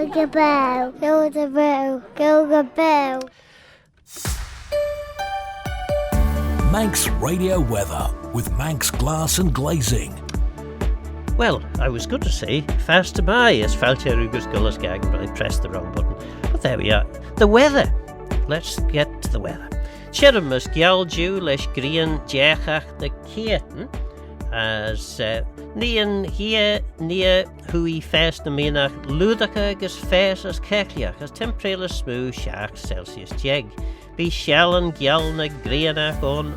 Go the braew, go the braew. Manx Radio Weather with Manx Glass and Glazing. Well, I was going to say fast to buy as palchey rugus gullas Ghaelg, but I pressed the wrong button. But there we are. The weather. Let's get to the weather. Cherim as Kiaull Jew leis grian deachach the Keaton as Nian here near hui fest na minach ludaka agus fest as kekliach as temperele smooth shark Celsius jeg. Be shallen Kiaull na grianach on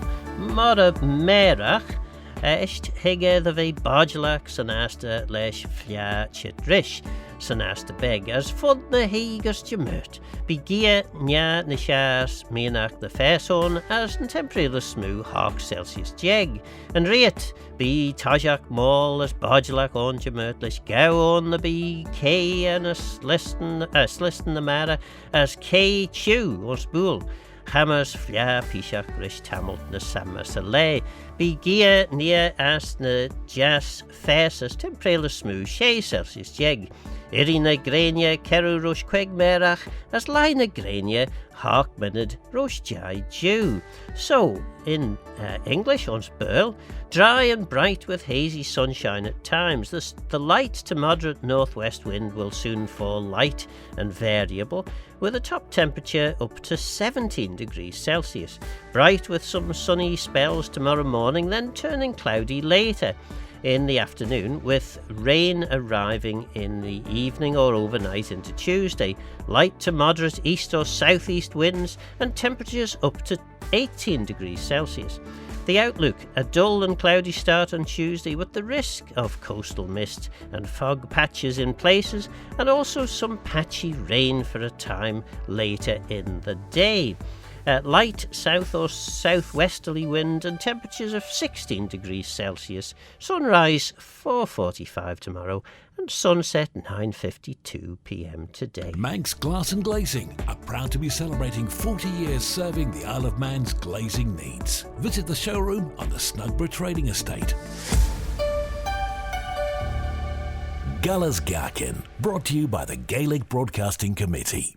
mara merach est hege the veih bodgelach sanasta leis flia chitrish sanasta beg as fod na hegas jemurt. Be gia nya na shas minach the feson as na temperele smooth hawk Celsius jeg. And rate be tajak mall as bodgelach on jemurt leis gau on the be k and a slisten the mara as k chew or spool. Hammers flia pishach rish tamalt na samma salay. Be gia near as na jas fes as temperele smooth shay Celsius jeg. Irina grania keru rosh queg merach as line grania hawk minid rosh jai jew. So, in English on Burl, dry and bright with hazy sunshine at times. The light to moderate northwest wind will soon fall light and variable, with a top temperature up to 17 degrees Celsius. Bright with some sunny spells tomorrow morning, then turning cloudy later in the afternoon, with rain arriving in the evening or overnight into Tuesday. Light to moderate east or southeast winds and temperatures up to 18 degrees Celsius. The outlook, a dull and cloudy start on Tuesday with the risk of coastal mist and fog patches in places, and also some patchy rain for a time later in the day. Light south or southwesterly wind and temperatures of 16 degrees Celsius. Sunrise 4:45 tomorrow and sunset 9:52 p.m. today. Manx Glass and Glazing are proud to be celebrating 40 years serving the Isle of Man's glazing needs. Visit the showroom on the Snugborough Trading Estate. Gullas Gaccan, brought to you by the Gaelic Broadcasting Committee.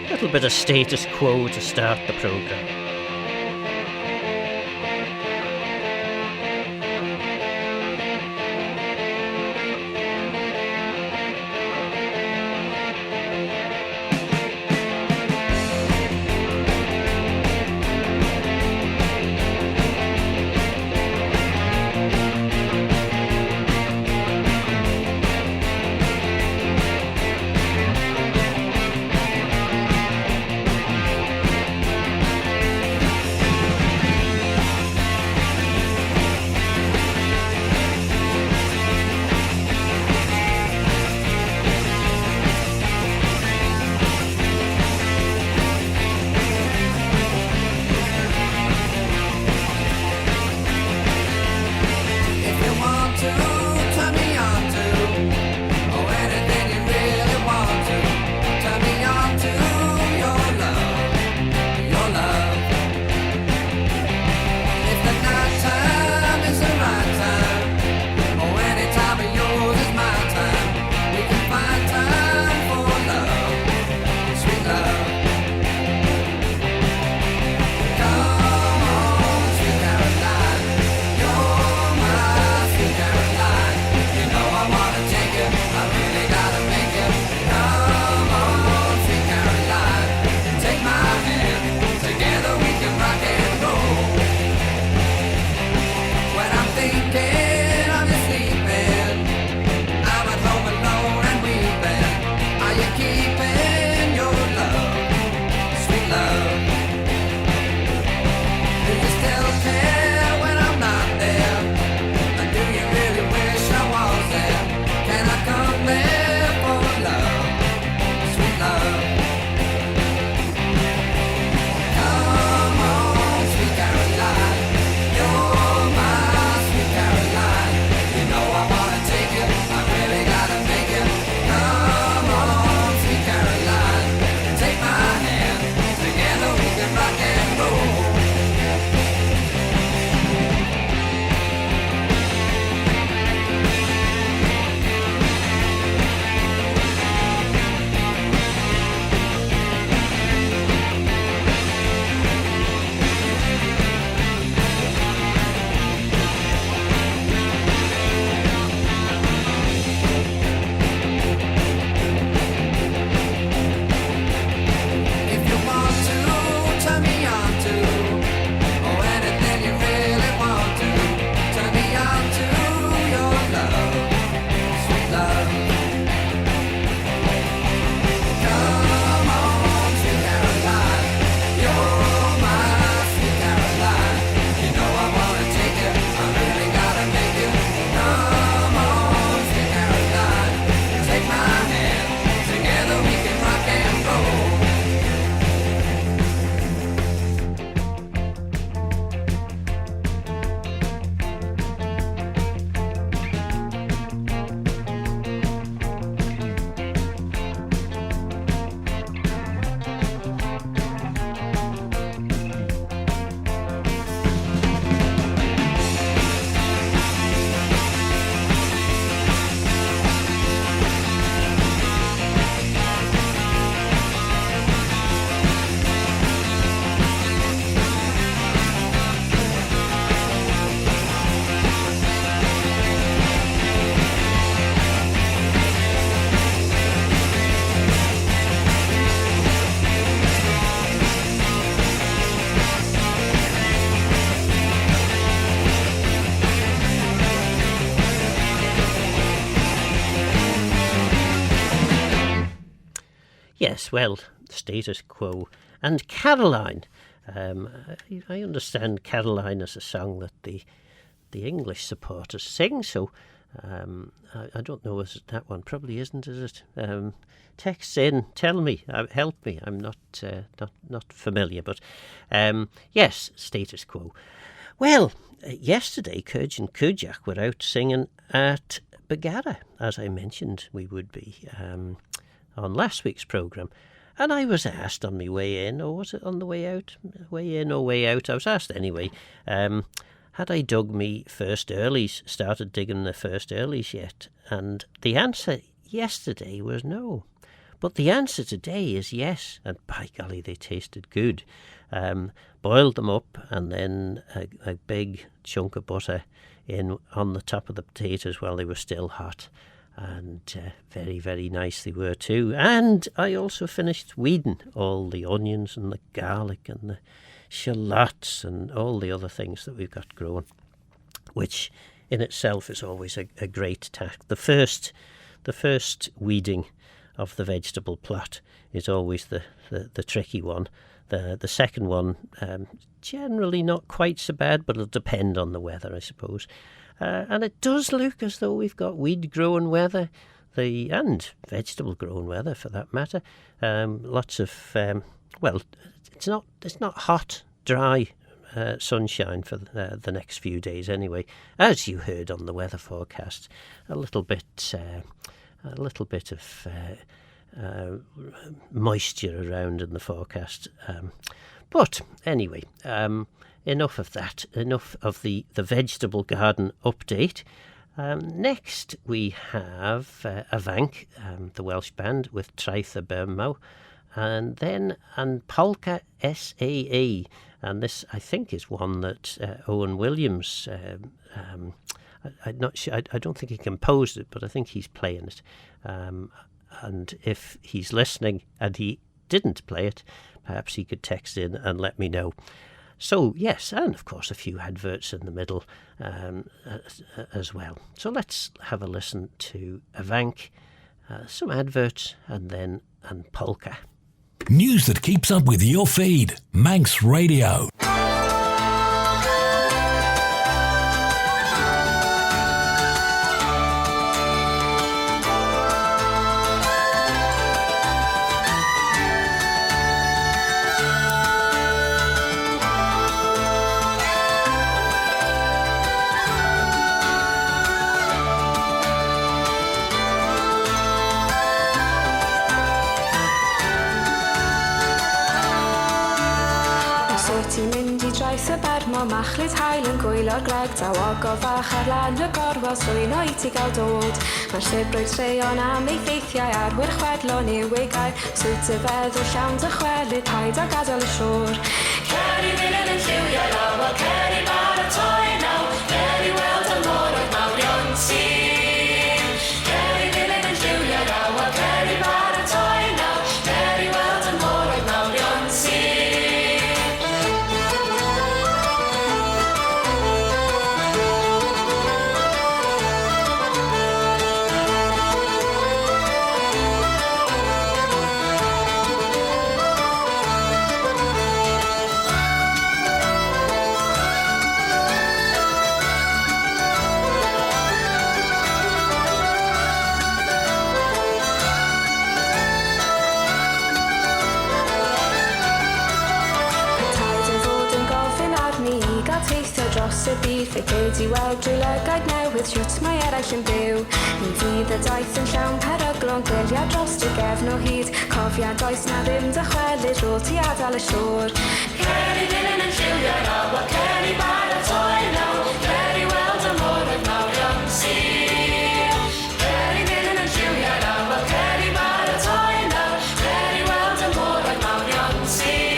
A little bit of status quo to start the programme. Yes, well, status quo. And Caroline. I understand Caroline is a song that the English supporters sing, so I don't know, is it that one? Probably isn't, is it? Text in, tell me, help me. I'm not familiar, but yes, status quo. Well, yesterday, Cudge and Cudjach were out singing at Bagara, as I mentioned we would be on last week's programme. And I was asked on my way in, or was it on the way out? Way in or way out? I was asked anyway, had I dug me first earlies, started digging the first earlies yet? And the answer yesterday was no. But the answer today is yes, and by golly, they tasted good. Boiled them up, and then a big chunk of butter in on the top of the potatoes while they were still hot. And very, very nice they were too. And I also finished weeding all the onions and the garlic and the shallots and all the other things that we've got growing, which in itself is always a great task. The first weeding of the vegetable plot is always the tricky one. The second one, generally not quite so bad, but it'll depend on the weather, I suppose. And it does look as though we've got weed-growing weather, and vegetable-growing weather for that matter. Lots of, well, it's not hot, dry sunshine for the next few days anyway. As you heard on the weather forecast, a little bit of moisture around in the forecast. But anyway, enough of that. Enough of the vegetable garden update. Next we have Avank, the Welsh band with Traeth y Bermau, and then An Polka SAA, and this I think is one that Owen Williams. I'm not sure. I don't think he composed it, but I think he's playing it. And if he's listening and he didn't play it, perhaps he could text in and let me know. So, yes, and of course a few adverts in the middle as well. So let's have a listen to Avank, some adverts, and then An Polka. News that keeps up with your feed. Manx Radio. Machlid hael yn gwyl o'r Ghaelg, tawog o fach ar lan y gorwel, swyn o i ti gael dod. Mae'r sibrwyd treion am ei ffeithiau arwyr chwedlon i'w ei gael, swyd y feddwl llawn dy chwelyd, haid o gadael y siwr. Cer i ddilyn yn lliwio law, wel cer i baratoi naw, cer i weld y môr o'r mawrion sy'n. Cer i ddilyn yn lliwio law, wel cer i baratoi naw, cer i weld y môr o'r mawrion sy'n. Dros y byd, fe gyd i weld drwy lygaid newydd, siwt mae eraill yn byw. Ni fydd y daith yn llawn peryglon, gwyliau dros y gefn o hyd, cofiad oes na ddim dychwelyd, rôl ti adael y siwr. Cer i ddilyn yn lliwio naw, a cer i baratoi naw, cer i weld y môr o'r mawrion sy'n. Cer i ddilyn yn lliwio naw, a cer i baratoi naw, cer i weld y môr o'r mawrion sy'n.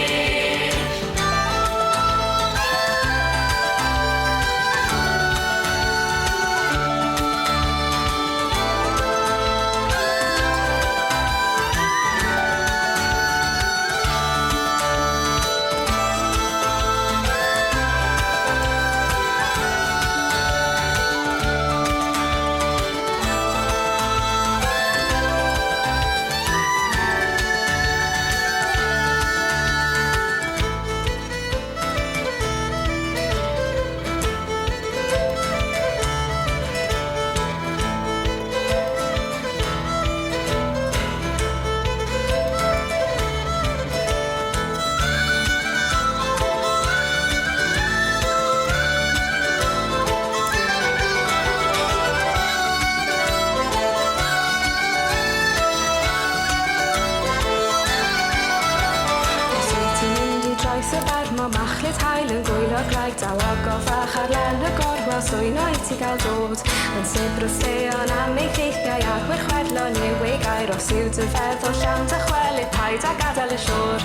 bar mo machlid hael yn gwylio graig daw ogof a charlen y gorwel swyn o'i ti gael dod yn sibr o steon am ei ffeithiau arwyr chwedlo newig air o siwd yn feddwl llawn dy chwelydd paid a gadael y siwr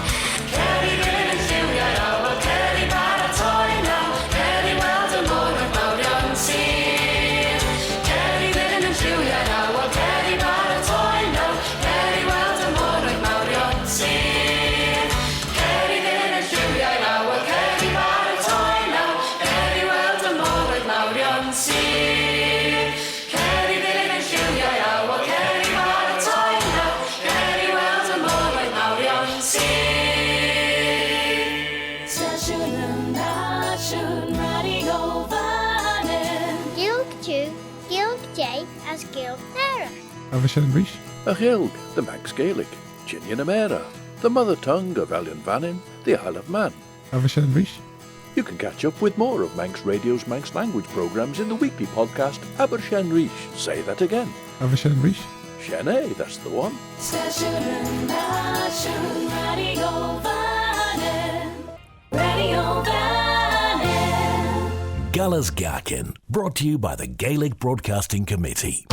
Ceri dilyn yn lliwiau nawr Ceri baratoi nawr Ceri weld y môr o'r mawrion sir Ceri dilyn yn lliwiau nawr Ceri baratoi nawr Ceri weld y môr o'r mawrion sir Ceri dilyn yn lliwiau nawr Ceri baratoi nawr Ceri weld y môr o'r mawrion sir Ceri dilyn yn lliwiau nawr Ceri baratoi nawr Ceri weld y môr o'r mawrion sir Gaelg J as Gaelg Sarah. Avashan A Ghaelg, the Manx Gaelic, Chinian Amera, the mother tongue of Langan Vannin, the Isle of Man. Avashan You can catch up with more of Manx Radio's Manx language programmes in the weekly podcast Abershen Rish. Say that again. Avashan Shene, that's the one. Guller's Gaccan, brought to you by the Gaelic Broadcasting Committee.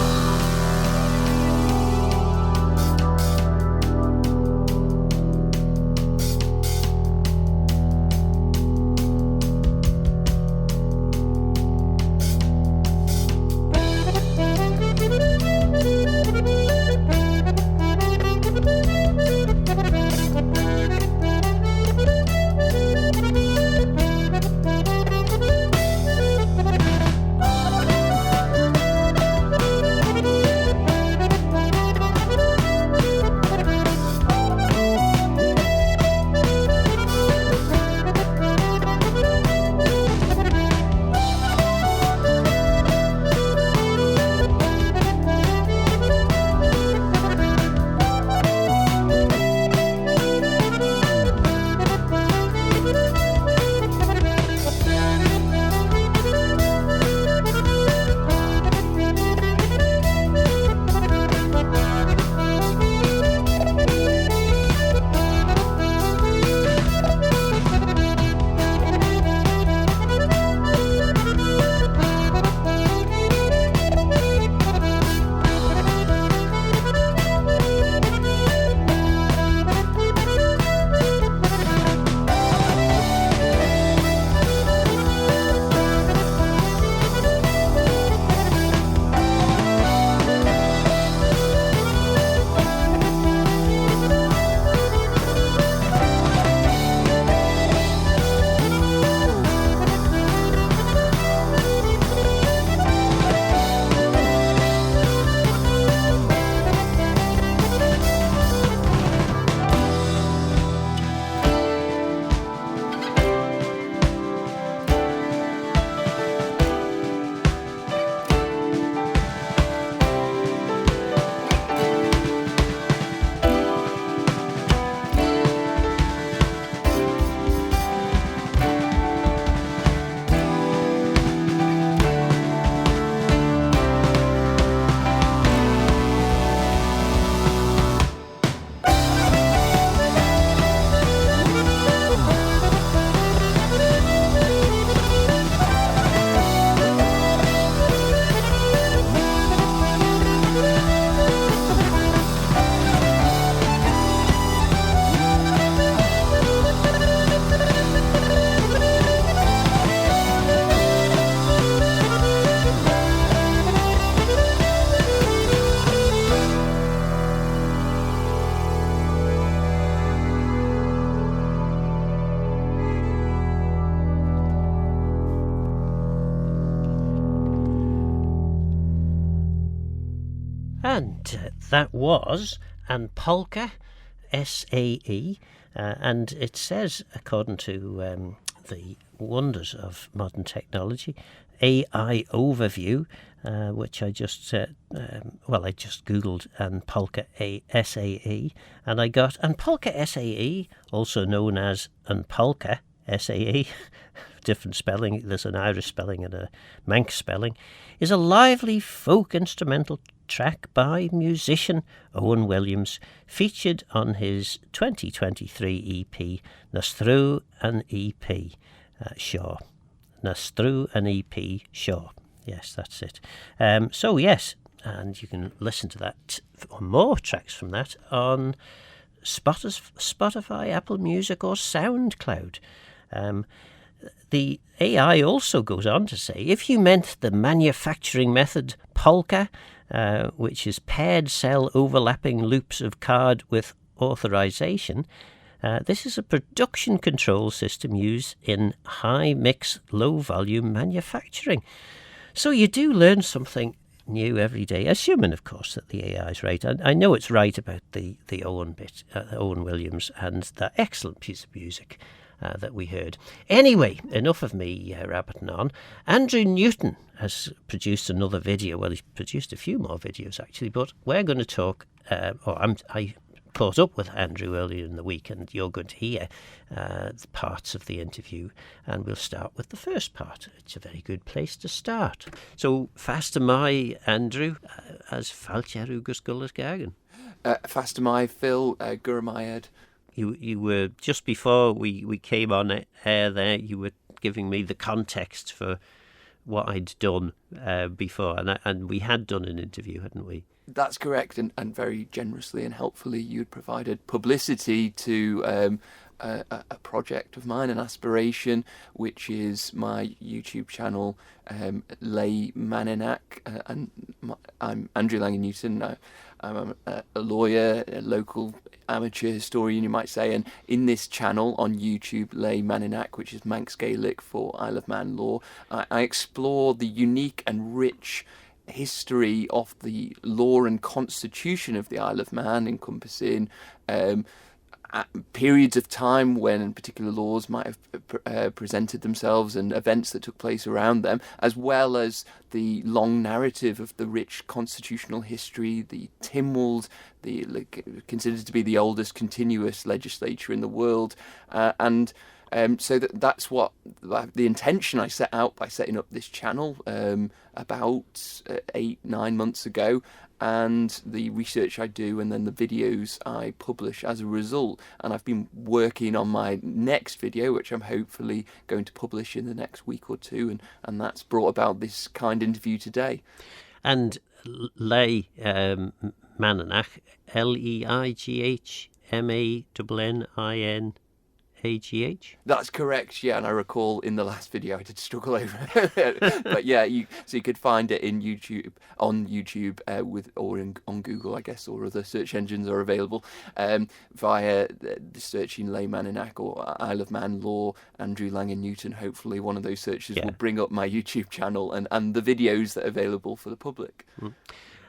And that was An Polka, S-A-E, and it says, according to the wonders of modern technology, AI overview, which I just, I just Googled An Polka S-A-E, and I got An Polka S-A-E, also known as An Polka S-A-E, different spelling. There's an Irish spelling and a Manx spelling, is a lively folk instrumental track by musician Owen Williams, featured on his 2023 EP, Nastrú an EP Shaw. Nastrú an EP Shaw. Yes, that's it. So yes, and you can listen to that, or more tracks from that, on Spotify, Apple Music or SoundCloud. The AI also goes on to say, if you meant the manufacturing method polka, which is paired cell overlapping loops of card with authorization, this is a production control system used in high mix, low volume manufacturing. So you do learn something new every day, assuming, of course, that the AI is right. I know it's right about the Owen bit, Owen Williams, and that excellent piece of music that we heard. Anyway, enough of me rabbiting on. Andrew Newton has produced another video. Well, he's produced a few more videos, actually, but we're going to talk, I caught up with Andrew earlier in the week, and you're going to hear the parts of the interview, and we'll start with the first part. It's a very good place to start. So, fasta mai, Andrew, as palchey agus Gullas Ghaelg. Fasta mai, Phil, Gurmayed. You were, just before we came on air there, you were giving me the context for what I'd done before, and we had done an interview, hadn't we? That's correct, and very generously and helpfully you'd provided publicity to a project of mine, an aspiration, which is my YouTube channel, Leigh Maninac, and I'm Andrew Langan Newton. I'm a lawyer, a local amateur historian, you might say, and in this channel on YouTube, Leigh Maninac, which is Manx Gaelic for Isle of Man law, I explore the unique and rich history of the law and constitution of the Isle of Man, encompassing periods of time when particular laws might have presented themselves and events that took place around them, as well as the long narrative of the rich constitutional history, the Tynwald, considered to be the oldest continuous legislature in the world, so that's what the intention I set out by setting up this channel about 8-9 months ago, and the research I do and then the videos I publish as a result. And I've been working on my next video, which I'm hopefully going to publish in the next week or two, and that's brought about this kind interview today. And Leigh Maninac, LEIGHMANNINAGH. That's correct, yeah, and I recall in the last video I did struggle over it. But yeah, you could find it on YouTube on Google, I guess, or other search engines are available, via the searching Leigh Maninac or Isle of Man law, Andrew Langan Newton. Hopefully one of those searches will bring up my YouTube channel and the videos that are available for the public. Mm.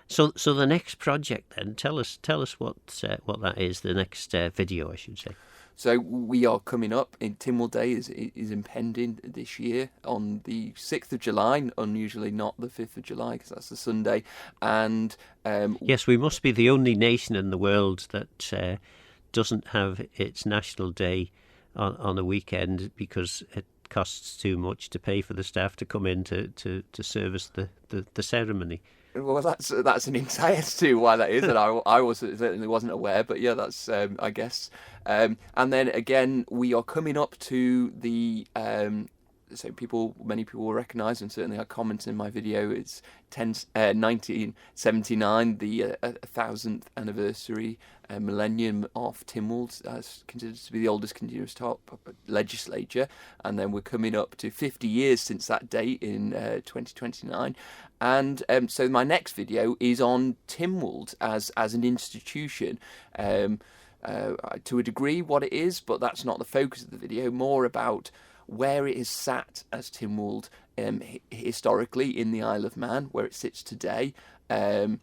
So the next project then, tell us what that is, the next video, I should say. So we are coming up in Tynwald Day is impending this year on the 6th of July, unusually not the 5th of July because that's a Sunday. And yes, we must be the only nation in the world that doesn't have its National Day on a weekend because it costs too much to pay for the staff to come in to service the ceremony. Well, that's an insight as to why that is, and I certainly wasn't aware. But yeah, that's I guess. And then again, we are coming up to the so many people will recognise, and certainly I commented in my video. It's 1979, the 1000th anniversary millennium of Tynwald, as considered to be the oldest continuous legislature, and then we're coming up to 50 years since that date in 2029. And so my next video is on Tynwald as an institution. To a degree what it is, but that's not the focus of the video, more about where it is sat as Tynwald historically in the Isle of Man, where it sits today, and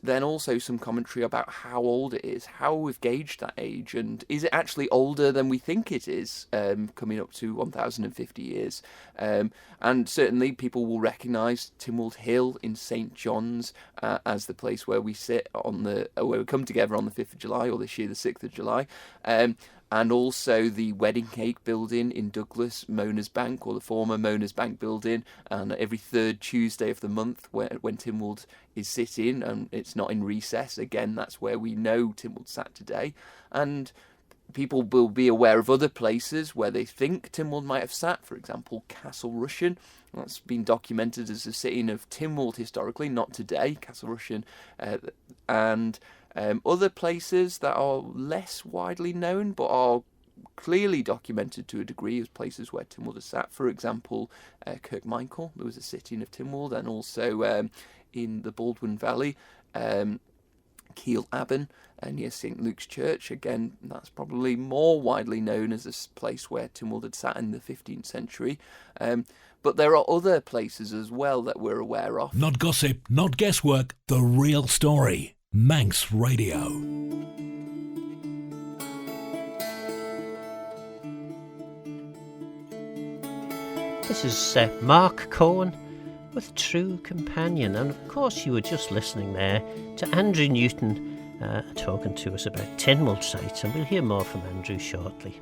then also some commentary about how old it is, how we've gauged that age, and is it actually older than we think it is, coming up to 1,050 years. And certainly people will recognise theihll in St John's as the place where we sit where we come together on the 5th of July, or this year the 6th of July. and also the wedding cake building in Douglas, Mona's Bank, or the former Mona's Bank building, and every third Tuesday of the month when Tynwald is sitting and it's not in recess. Again, that's where we know Tynwald sat today. And people will be aware of other places where they think Tynwald might have sat, for example, Castle Rushen. That's been documented as a sitting of Tynwald historically, not today, Castle Rushen, and other places that are less widely known but are clearly documented to a degree as places where Tynwald has sat. For example, Kirkmichael, there was a sitting of Tynwald, and also in the Baldwin Valley, Kiaull Abbon near St Luke's Church. Again, that's probably more widely known as a place where Tynwald had sat in the 15th century. But there are other places as well that we're aware of. Not gossip, not guesswork, the real story. Manx Radio. This is Mark Cohen with True Companion, and of course you were just listening there to Andrew Newton talking to us about Tynwald sites, and we'll hear more from Andrew shortly.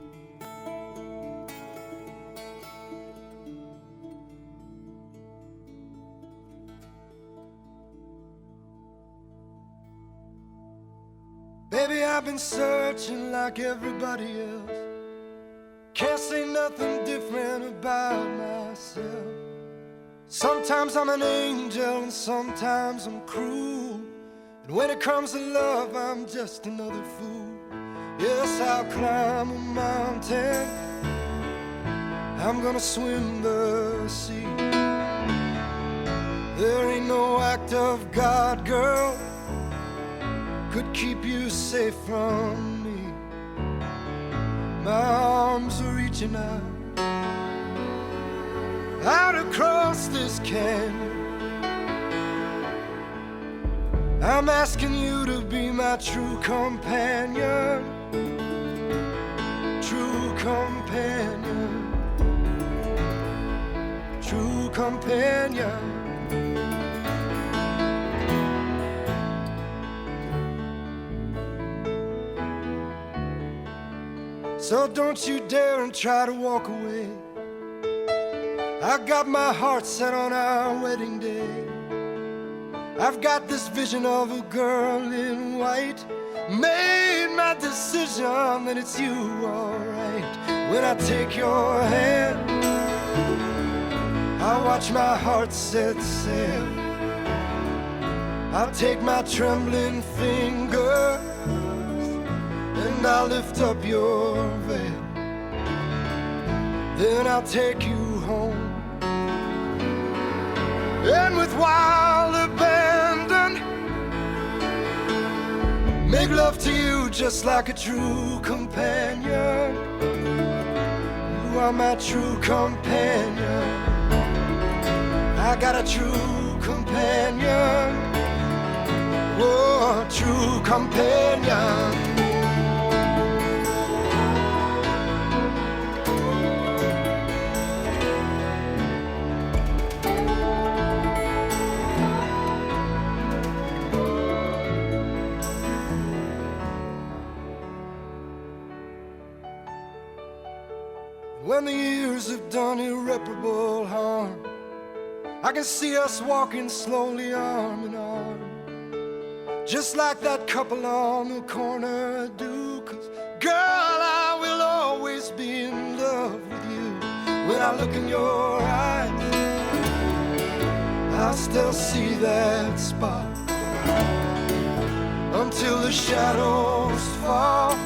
Baby, I've been searching like everybody else. Can't say nothing different about myself. Sometimes I'm an angel and sometimes I'm cruel. And when it comes to love, I'm just another fool. Yes, I'll climb a mountain, I'm gonna swim the sea. There ain't no act of God, girl, could keep you safe from me. My arms are reaching out across this canyon. I'm asking you to be my true companion, true companion, true companion. So don't you dare and try to walk away. I got my heart set on our wedding day. I've got this vision of a girl in white. Made my decision that it's you, alright. When I take your hand, I watch my heart set sail. I'll take my trembling fingers and I'll lift up your veil. Then I'll take you home, and with wild abandon make love to you just like a true companion. You are my true companion. I got a true companion. Oh, true companion. When the years have done irreparable harm, I can see us walking slowly arm in arm, just like that couple on the corner do. 'Cause girl, I will always be in love with you. When I look in your eyes, I'll still see that spot until the shadows fall,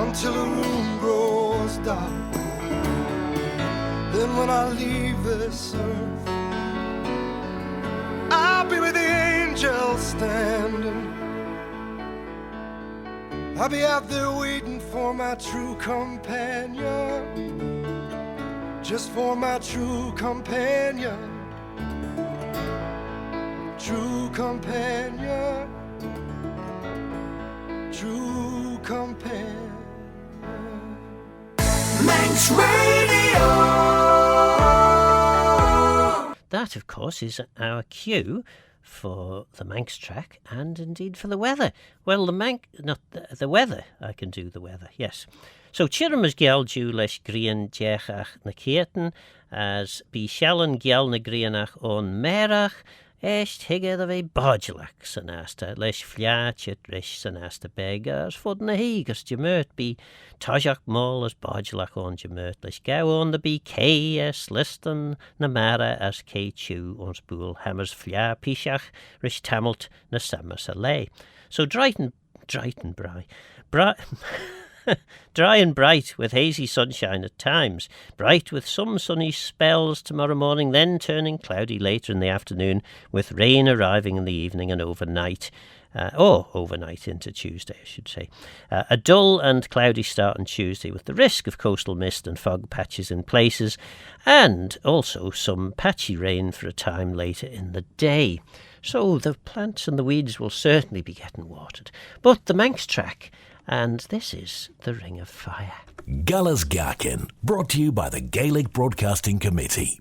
until the room grows dark. Then when I leave this earth, I'll be with the angels standing. I'll be out there waiting for my true companion, just for my true companion, true companion, true companion. Manx Radio. That, of course, is our cue for the Manx track and indeed for the weather. Well, the weather, I can do the weather, yes. So, Chiram is Gealju leis grian diechach na Keaton, as be Shallan Geal na grianach on Merach, Eist higad of a bodulach sanasta, leis fliachet rish sanasta bega, as fod na hig as jemert be tajak mol as bodulach on jemert, leis gau on the be kay es liston na mara as kay chew on spool hammers flia pishach rish tamalt na samas a lay. So dry and bright with hazy sunshine at times, bright with some sunny spells tomorrow morning, then turning cloudy later in the afternoon, with rain arriving in the evening and overnight. Overnight into Tuesday, I should say. A dull and cloudy start on Tuesday with the risk of coastal mist and fog patches in places, and also some patchy rain for a time later in the day. So the plants and the weeds will certainly be getting watered. But the Manx track, and this is the Ring of Fire. Gullas Gaccan, brought to you by the Gaelic Broadcasting Committee.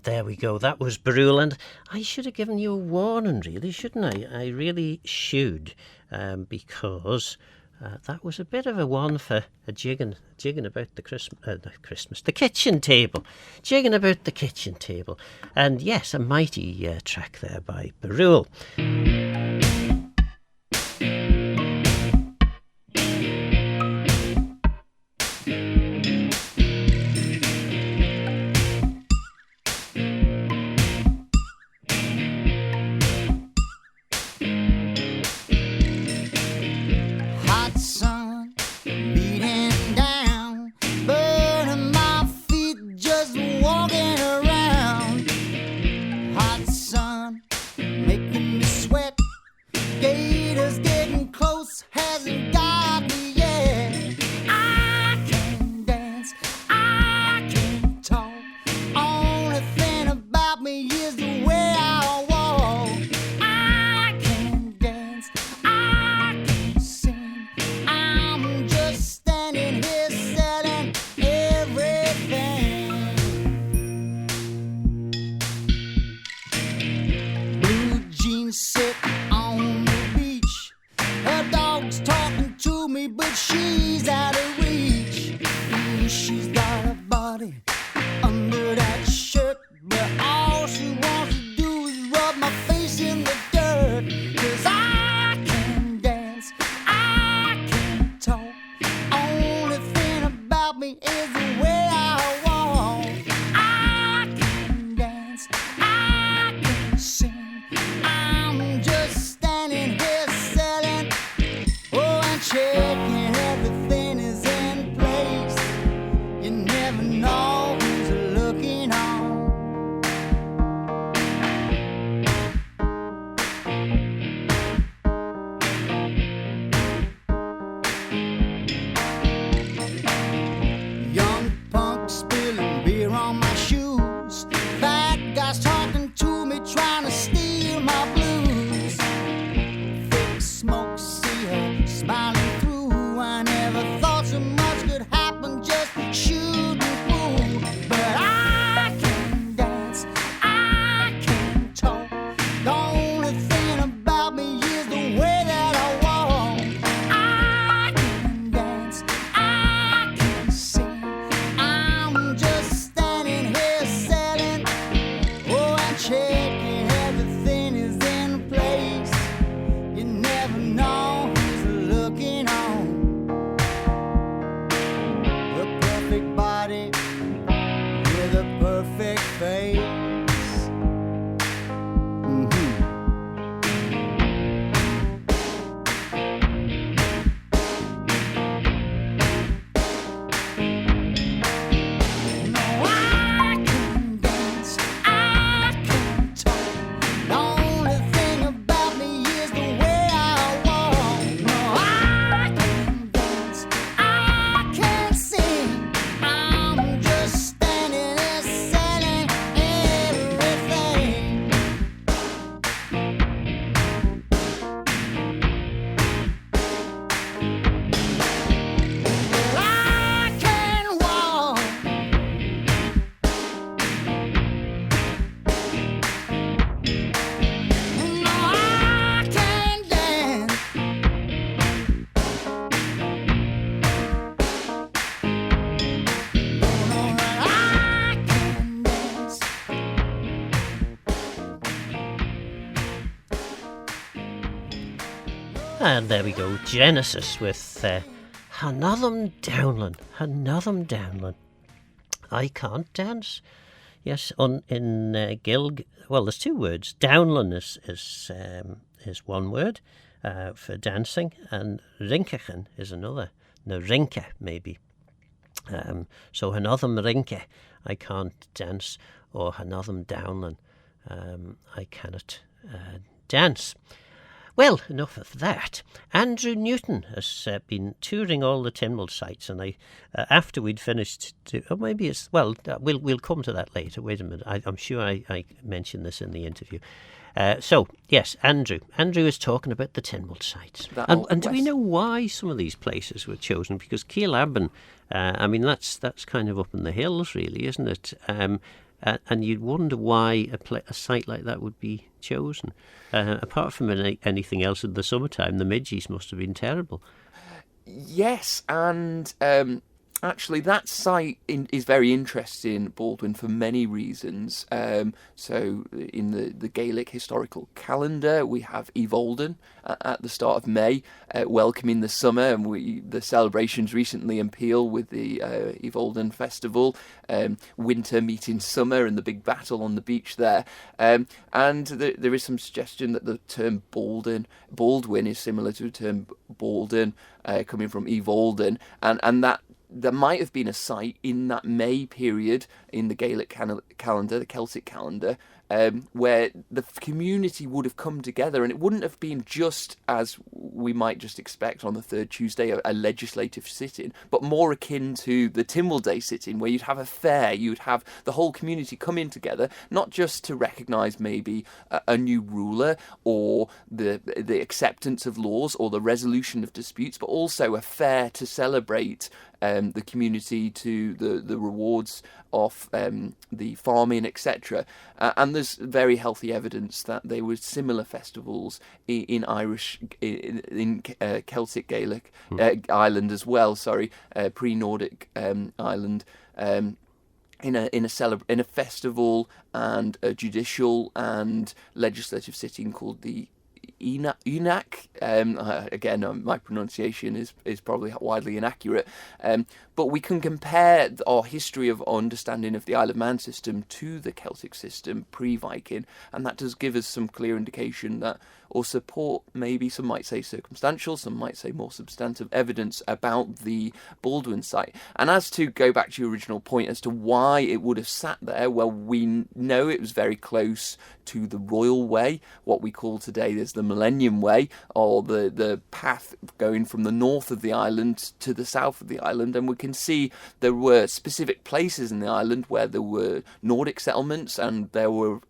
there we go. That was braew, and I should have given you a warning, really, shouldn't I? I really should, because that was a bit of a one for a jigging about the the kitchen table. Jigging about the kitchen table. And yes, a mighty track there by braew. And there we go, Genesis with Hanatham Downland. Hanatham Downland. I can't dance. Yes, in Gaelg, well, there's two words. Downland is one word for dancing, and Rinkachan is another. No, Rinke, maybe. So Hanatham Rinke, I can't dance, or Hanatham Downland, I cannot dance. Well, enough of that. Andrew Newton has been touring all the Tynwald sites, and I, after we'd finished, we'll come to that later. Wait a minute, I'm sure I mentioned this in the interview. So, yes, Andrew is talking about the Tynwald sites. And do we know why some of these places were chosen? Because Kiaull, I mean, that's kind of up in the hills, really, isn't it? and you'd wonder why a site like that would be chosen. Apart from anything else in the summertime, the midges must have been terrible. Yes, and actually that site is very interesting, Baldwin, for many reasons. So in the Gaelic historical calendar, we have Evolden at the start of May, welcoming the summer, and the celebrations recently in Kiaull with the Evolden festival, winter meeting summer and the big battle on the beach there. And there is some suggestion that the term Baldwin is similar to the term Balden, coming from Evolden, and that there might have been a site in that May period in the Gaelic calendar, the Celtic calendar, where the community would have come together, and it wouldn't have been just as we might just expect on the third Tuesday, a legislative sit-in, but more akin to the Tynwald Day sit-in, where you'd have a fair, you'd have the whole community come in together, not just to recognise maybe a new ruler or the acceptance of laws or the resolution of disputes, but also a fair to celebrate the community, to the rewards of the farming, etc. And there's very healthy evidence that there were similar festivals in Irish, in Celtic Gaelic Ireland as well. Pre-Nordic Ireland. In a festival and a judicial and legislative sitting called the Unak. Again, my pronunciation is probably widely inaccurate, but we can compare our history of understanding of the Isle of Man system to the Celtic system pre-Viking, and that does give us some clear indication that, or support, maybe some might say circumstantial, some might say more substantive evidence about the Baldwin site. And as to go back to your original point as to why it would have sat there, well, we know it was very close to the Royal Way, what we call today as the Millennium Way, or the path going from the north of the island to the south of the island. And we can see there were specific places in the island where there were Nordic settlements, and there were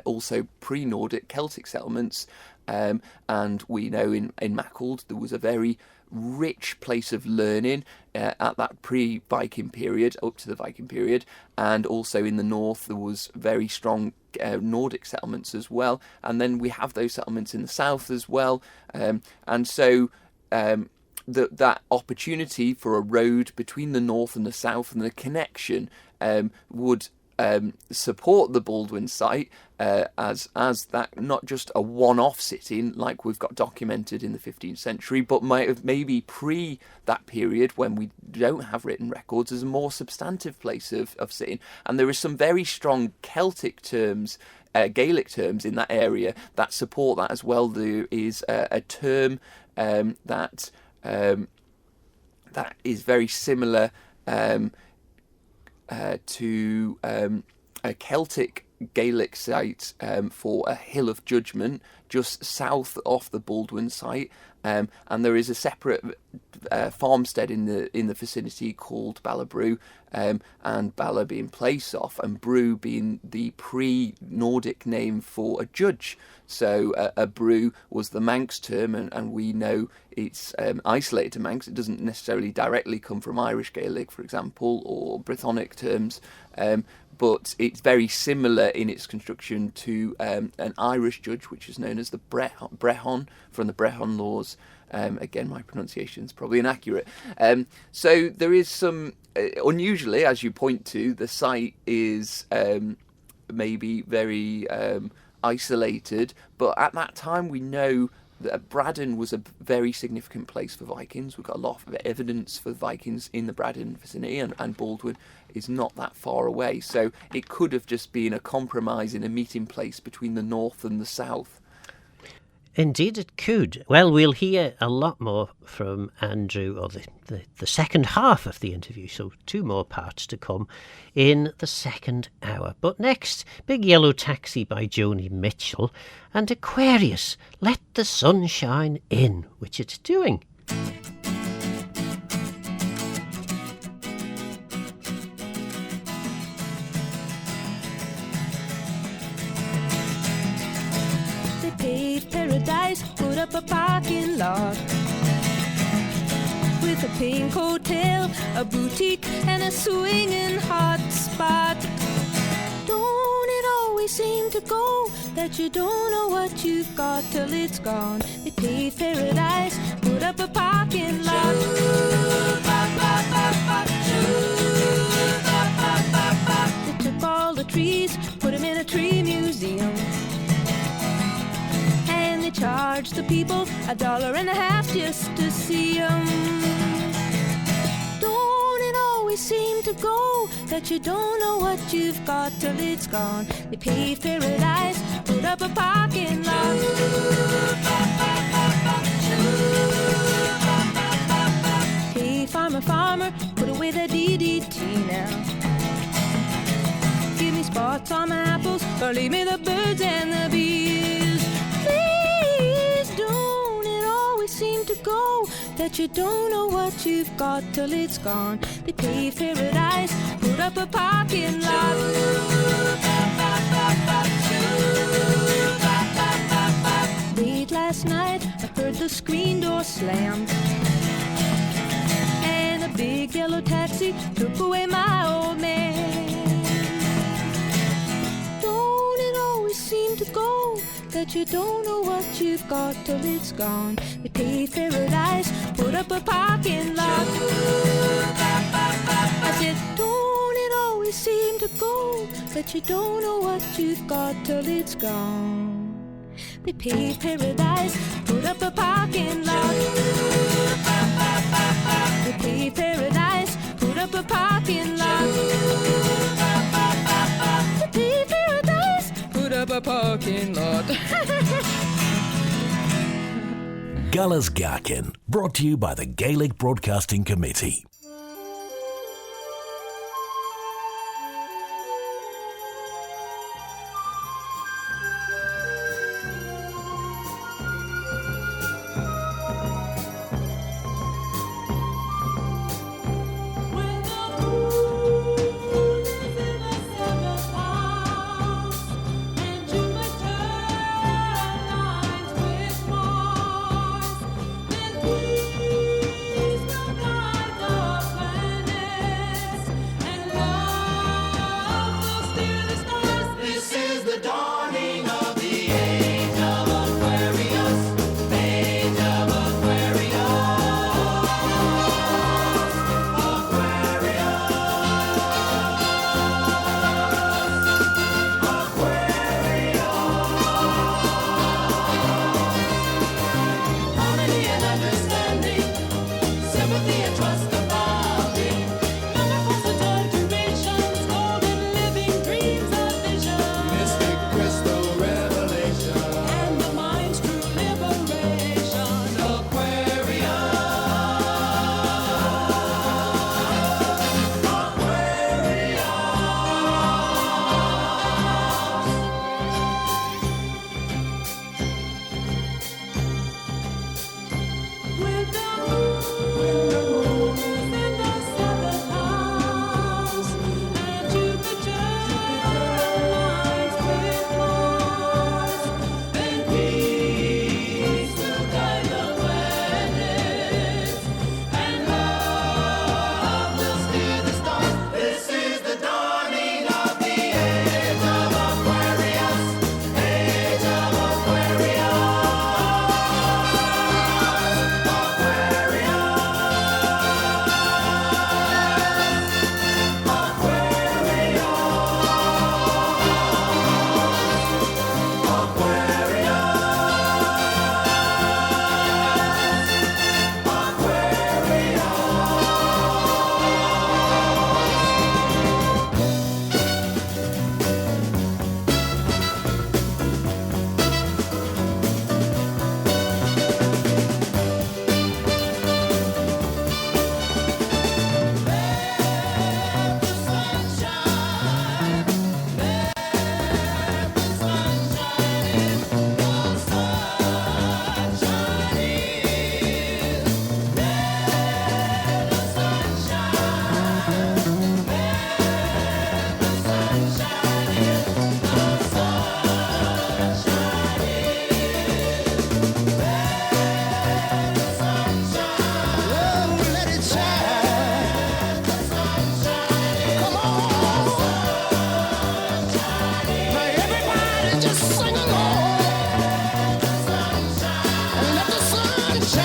also pre-Nordic Celtic settlements, and we know in Mackald there was a very rich place of learning at that pre-Viking period, up to the Viking period, and also in the north there was very strong Nordic settlements as well, and then we have those settlements in the south as well, and so that opportunity for a road between the north and the south and the connection would support the Baldwin site as that not just a one-off sit-in like we've got documented in the 15th century, but might have maybe pre that period when we don't have written records as a more substantive place of sitting. And there is some very strong Celtic terms, Gaelic terms in that area that support that as well. There is a term that is very similar to a Celtic Gaelic site for a hill of judgment just south of the Baldwin site, and there is a separate farmstead in the vicinity called Braew, and Bala being place off and brew being the pre-Nordic name for a judge. So a brew was the Manx term, and we know it's isolated to Manx. It doesn't necessarily directly come from Irish Gaelic, for example, or Brythonic terms, but it's very similar in its construction to an Irish judge, which is known as the Brehon, from the Brehon laws. Again, my pronunciation is probably inaccurate. So there is some, unusually, as you point to, the site is maybe very isolated, but at that time we know that Braddon was a very significant place for Vikings. We've got a lot of evidence for Vikings in the Braddon vicinity, and Baldwin is not that far away. So it could have just been a compromise in a meeting place between the north and the south. Indeed it could. Well, we'll hear a lot more from Andrew, or the second half of the interview, so 2 more parts to come in the second hour. But next, Big Yellow Taxi by Joni Mitchell, and Aquarius, Let the Sun Shine In, which it's doing. Paradise, put up a parking lot with a pink hotel, a boutique, and a swinging hot spot. Don't it always seem to go that you don't know what you've got till it's gone? They paved paradise, put up a parking lot. They took all the trees, put them in a tree museum, and they charged the people $1.50 just to see them. Don't it always seem to go that you don't know what you've got till it's gone? They paved paradise, put up a parking lot. Hey, farmer, farmer, put away the DDT now. Give me spots on my apples, or leave me the birds and the bees. Please, don't it always seem to go that you don't know what you've got till it's gone? They paved paradise, put up a parking lot. Late last night, I heard the screen door slam, and a big yellow taxi took away my old man. Don't it always seem to go that you don't know what you've got till it's gone? They paved paradise, put up a parking lot. I said, don't it always seem to go that you don't know what you've got till it's gone? They paved paradise, put up a parking lot. They paved paradise, put up a parking lot. They paved paradise, put up a parking lot. Guller's Gaccan, brought to you by the Gaelic Broadcasting Committee. Please don't guide the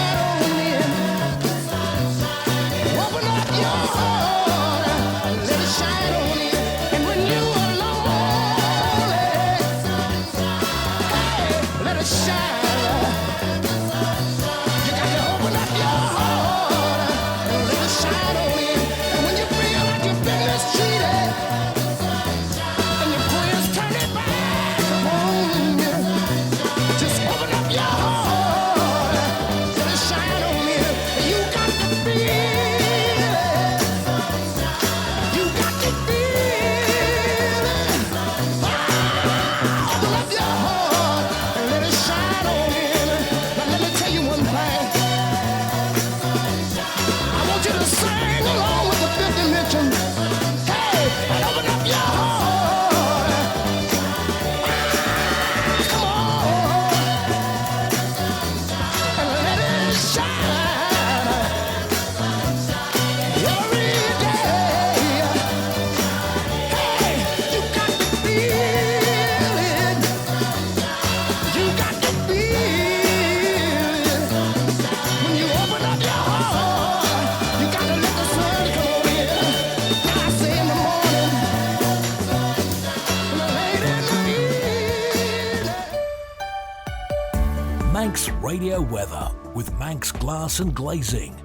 shine on in. Open up your heart, let it shine on in. And when you are lonely, hey, let it shine. You got to open up your heart and let it shine on in. And when you feel like you've been mistreated, and your prayers turn it back upon you, just open up your heart, let it shine on in. You got to feel it. You got to feel it. Open up your heart and let it shine on in. Now let me tell you one thing. I want you to sing along with the fifth dimension. Hey, and open up your heart. Come on. And let it shine every day. Hey, you got to feel it. You got to feel it. When you open up your heart, you got to let the sun come on in. Now I say in the morning, late in the evening. Manx Radio Weather with Manx Glass and Glazing.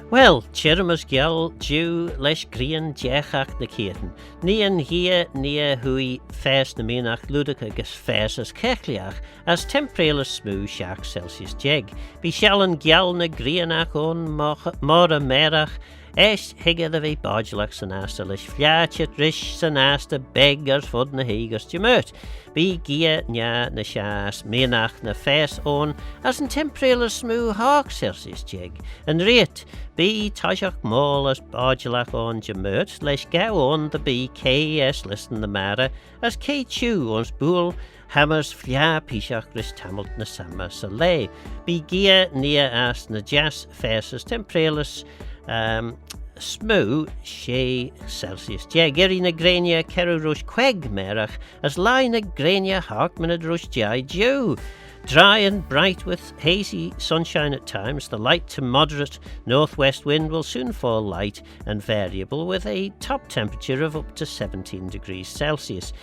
Well, Chirimus Giall, Jew, Lesh Grian, Jechach na Keaton. Nian here, near hui, fers na minach, ludica gus fers as kechliach, as temperelus smooth shark Celsius jeg. Be shallen Giall na Grianach on mora merach, esh higga the ve bodgelach sanasta, lish fliachet rish sanasta, beggars fod na hegers jemert. Be gia nya na shas, minach na fers on, as in temperelus smooth hawk Celsius jeg. And rate, be tajach mall as bodgelach on jemert, lesh gau on the be KS listen the mara, as K chew on spool, hammers flia pishach gris tamalt na sama sale. Be gia near as na jas fers temperelus smooth she Celsius. Geri na grania keru rush queg merach, as lie na grania harkmanad rush jai jew. Dry and bright with hazy sunshine at times, the light to moderate northwest wind will soon fall light and variable with a top temperature of up to 17 degrees Celsius.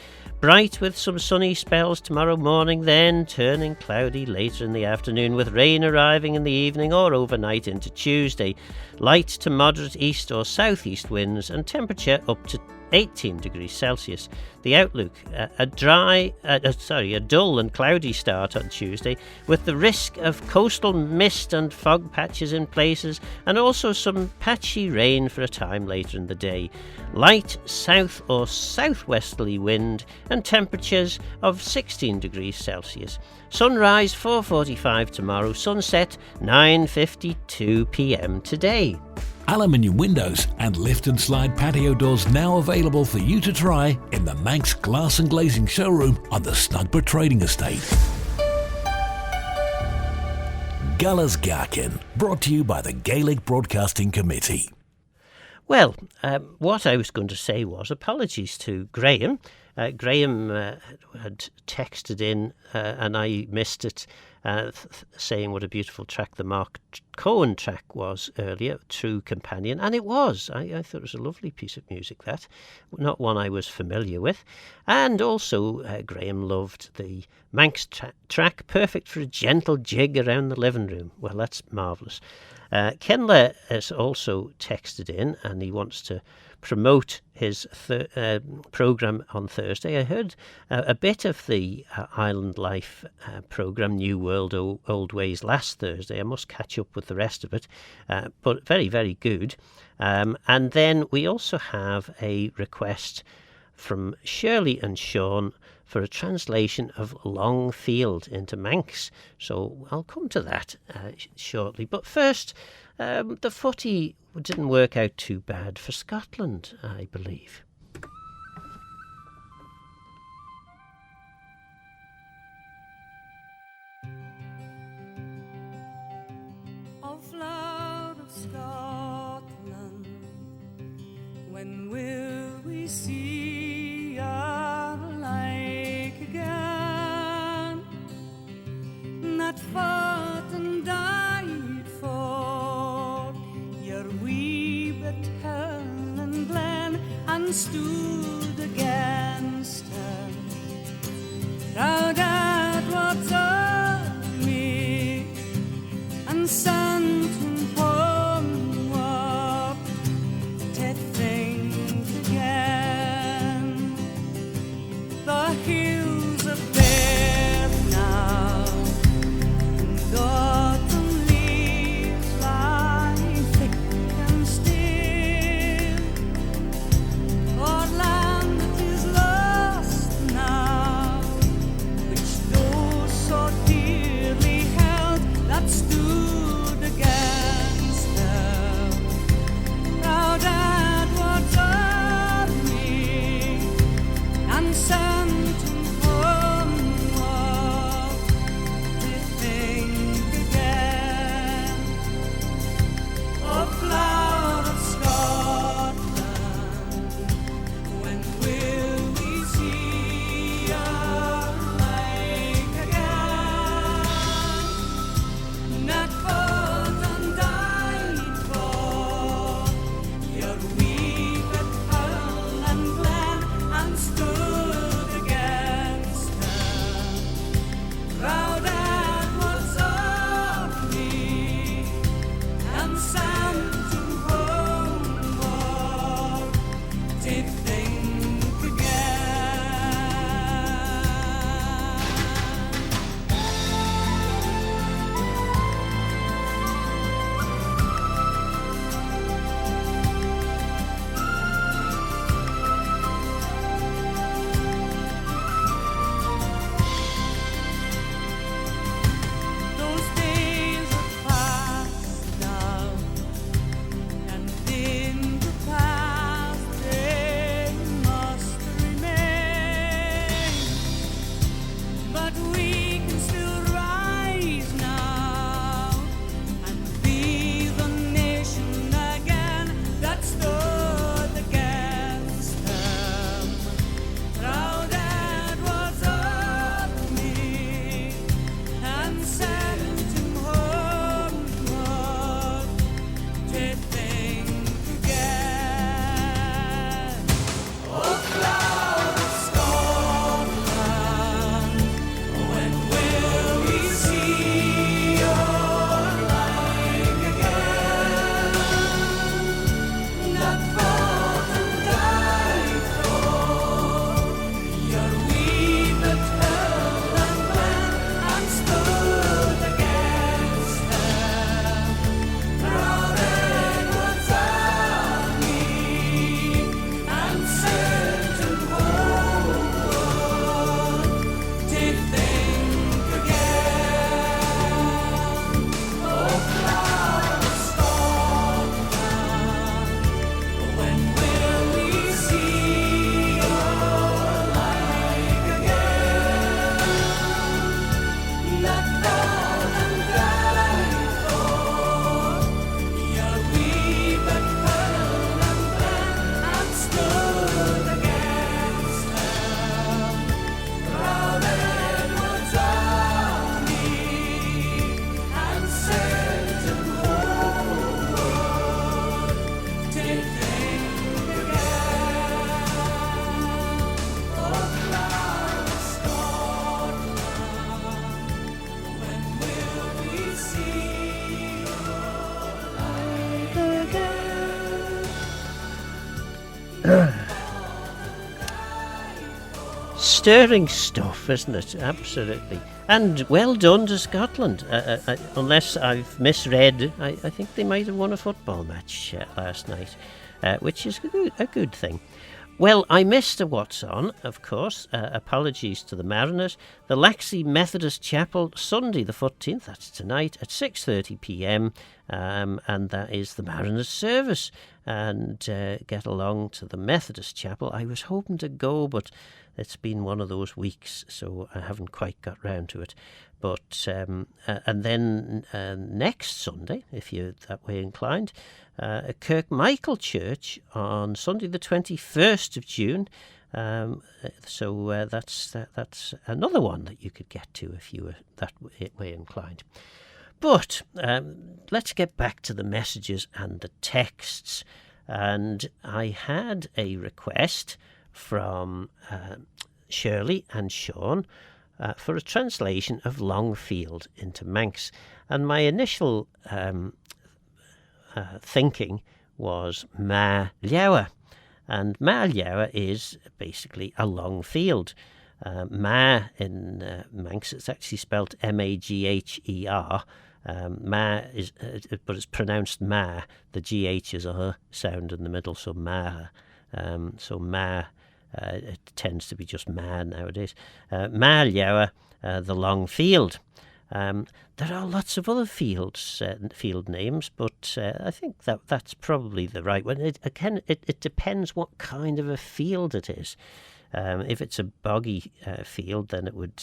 Bright with some sunny spells tomorrow morning, then turning cloudy later in the afternoon with rain arriving in the evening or overnight into Tuesday. Light to moderate east or southeast winds and temperature up to 18 degrees Celsius. The outlook, a dull and cloudy start on Tuesday with the risk of coastal mist and fog patches in places and also some patchy rain for a time later in the day. Light south or southwesterly wind and temperatures of 16 degrees Celsius. Sunrise 4:45 tomorrow, sunset 9:52 p.m. today. Aluminium windows and lift and slide patio doors now available for you to try in the Manx Glass and Glazing showroom on the Snugborough Trading Estate. Guller's Gaccan, brought to you by the Gaelic Broadcasting Committee. Well, what I was going to say was apologies to Graham. Graham had texted in and I missed it, saying what a beautiful track the Mark Cohen track was earlier, True Companion, and it was. I thought it was a lovely piece of music, that. Not one I was familiar with. And also, Graham loved the Manx track, perfect for a gentle jig around the living room. Well, that's marvellous. Kenla has also texted in and he wants to promote his programme on Thursday. I heard a bit of the Island Life programme, New World, Old Ways, last Thursday. I must catch up with the rest of it, but very, very good. And then we also have a request from Shirley and Sean for a translation of Longfield into Manx. So I'll come to that shortly. But first, the footy didn't work out too bad for Scotland, I believe. O flower of Scotland, when will we see our like again? That fought and died for and stood against her. Proud at what's of me, and sent him homeward to think again. The hills are bare now, and autumn leaves lie thick and still. Our land that is lost now, which those so dearly held that stood against her. Proud at what's of me, and sent him homeward to think again. O flower of Scotland, when will we see your like again? Not fought and died for, your weak at Hull and Glen, and stood against her. Proud at what's of me, and sent him homeward to think Those days are past now, and in the past they must remain. But we can still rise now, and be the nation again that stood against them. Proud at what's of me, and sent him homeward to think again. O flower of Scotland, when will we see your like again? Not fought and died for, your weak at Hull and Glen, and stood against them. Proud at what's of me, and sent him homeward to think again. O flower of Scotland, when will we see your like again? Not fought and died for, your weak at Hull and Glen, and stood against them. Proud at what's of me, and sent him homeward to think again. O flower of Scotland, when will we see your like again? Stirring stuff, isn't it? Absolutely. And well done to Scotland. Unless I've misread, I think they might have won a football match last night, which is a good thing. Well, I missed a What's On, of course. Apologies to the Mariners. The Laxey Methodist Chapel, Sunday the 14th, that's tonight, at 6:30 p.m, and that is the Mariners service. And get along to the Methodist Chapel. I was hoping to go, but it's been one of those weeks, so I haven't quite got round to it. But and then next Sunday, if you're that way inclined, Kirkmichael Church on Sunday the 21st of June. So that's another one that you could get to if you were that way inclined. But let's get back to the messages and the texts. And I had a request from Shirley and Sean for a translation of Longfield into Manx. And my initial thinking was Ma Leabhar. And Ma Leabhar is basically a long field. Ma in Manx, it's actually spelt Magher. Ma is, but it's pronounced Ma. The GH is a sound in the middle, so Ma. So Ma, it tends to be just Ma nowadays. Ma Leabhar, the long field. There are lots of other field names, but I think that's probably the right one. It depends what kind of a field it is. If it's a boggy field, then it would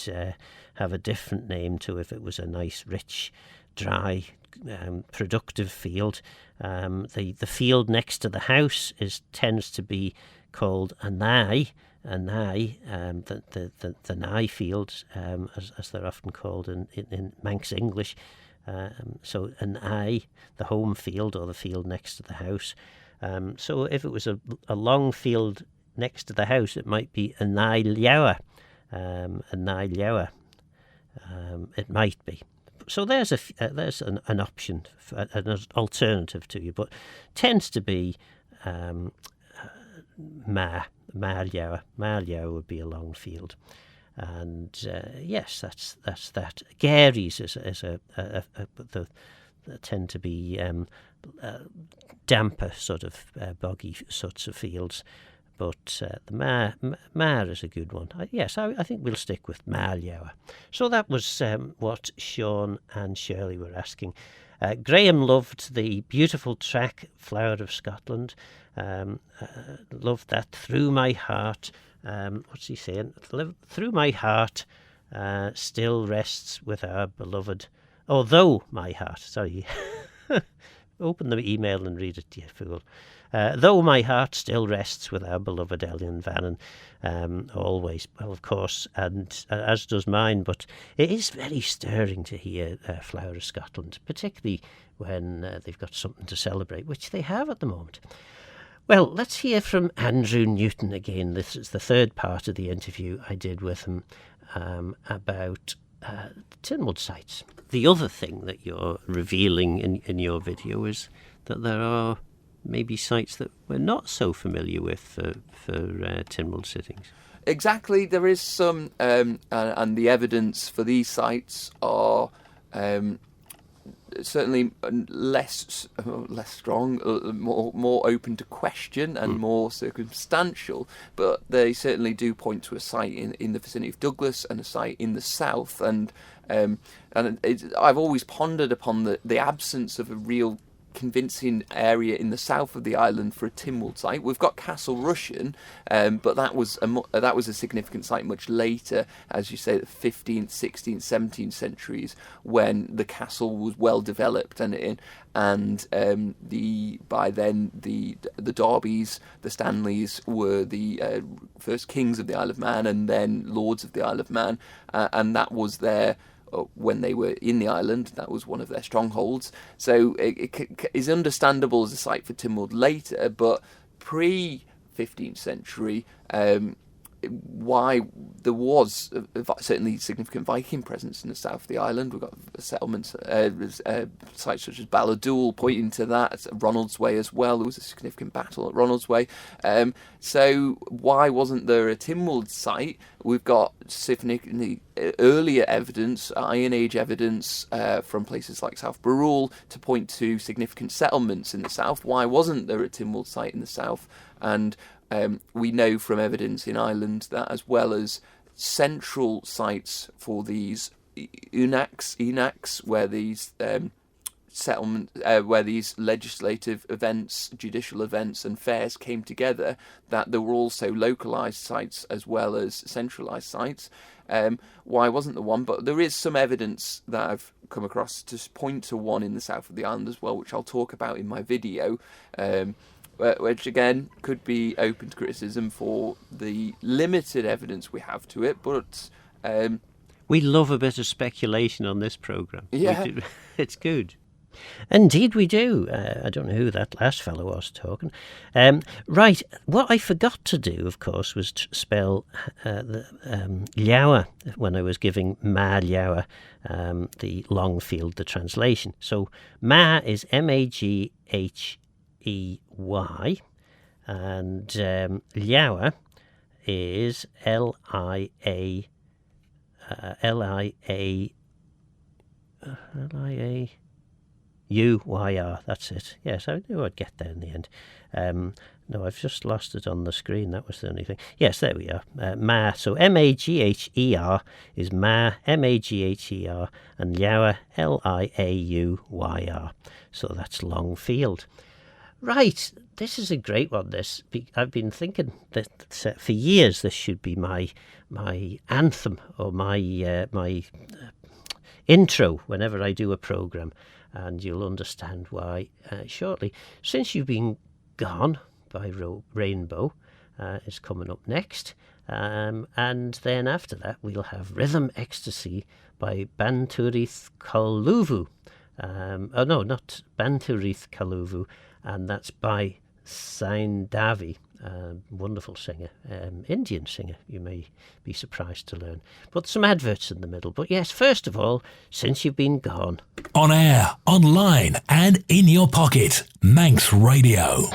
have a different name to if it was a nice, rich, dry, productive field. The field next to the house tends to be called a nigh. The nigh fields, as they're often called in Manx English. So an eye, the home field or the field next to the house. So if it was a long field next to the house, it might be a nigh Leabhar. It might be. So there's an option, an alternative to you, but tends to be Ma Leabhar. Ma Leabhar would be a long field. And yes, that's that. Garies tend to be damper sort of boggy sorts of fields. But the Ma is a good one. Yes, I think we'll stick with Ma Leabhar. So that was what Sean and Shirley were asking. Graham loved the beautiful track Flower of Scotland. Loved that. Through my heart. What's he saying? Through my heart still rests with our beloved. Although my heart. Sorry. Open the email and read it, you fool. Though my heart still rests with our beloved Ellan Vannin, always, well, of course, and as does mine, but it is very stirring to hear Flower of Scotland, particularly when they've got something to celebrate, which they have at the moment. Well, let's hear from Andrew Newton again. This is the third part of the interview I did with him about Tynwald sites. The other thing that you're revealing in your video is that there are maybe sites that we're not so familiar with for Tynwald sittings. Exactly, there is some, and the evidence for these sites are certainly less strong, more open to question and more circumstantial, but they certainly do point to a site in the vicinity of Douglas and a site in the south, and I've always pondered upon the absence of a real convincing area in the south of the island for a Tynwald site. We've got Castle Rushen, but that was a significant site much later, as you say, the 15th, 16th, 17th centuries, when the castle was well developed, by then the Darbys, the Stanleys were the first kings of the Isle of Man and then lords of the Isle of Man, and that was their. When they were in the island, that was one of their strongholds. So it is understandable as a site for Tynwald later, but pre-15th century, why there was certainly significant Viking presence in the south of the island. We've got settlements, sites such as Balladule pointing to that. Ronaldsway as well. There was a significant battle at Ronaldsway. So why wasn't there a Tynwald site? We've got significantly earlier evidence, Iron Age evidence from places like South Braew to point to significant settlements in the south. Why wasn't there a Tynwald site in the south? And we know from evidence in Ireland that, as well as central sites for these Enachs, where these where these legislative events, judicial events and fairs came together, that there were also localised sites as well as centralised sites. Why wasn't there one? But there is some evidence that I've come across to point to one in the south of the island as well, which I'll talk about in my video. Which again could be open to criticism for the limited evidence we have to it, but we love a bit of speculation on this programme. Yeah, it's good. Indeed we do. I don't know who that last fellow was talking. Right, what I forgot to do, of course, was to spell the Lyawa when I was giving Ma Lyawa, the Longfield, the translation. So Ma is Maghey, and Lyawa is L-I-A-U-Y-R, that's it. Yes, I knew I'd get there in the end. No, I've just lost it on the screen. That was the only thing. Yes, there we are. Ma. So Magher is Ma, Magher, and Lyawa, Liauyr. So that's Longfield. Right, this is a great one. I've been thinking that for years this should be my anthem or my intro whenever I do a programme, and you'll understand why shortly. Since You've Been Gone by Rainbow is coming up next, and then after that we'll have Rhythm Ecstasy by Banturith Kaluvu. Oh no, not Banturith Kaluvu, and that's by Saindavi, wonderful singer, Indian singer, you may be surprised to learn. But some adverts in the middle. But yes, first of all, Since You've Been Gone. On air, online, and in your pocket. Manx Radio.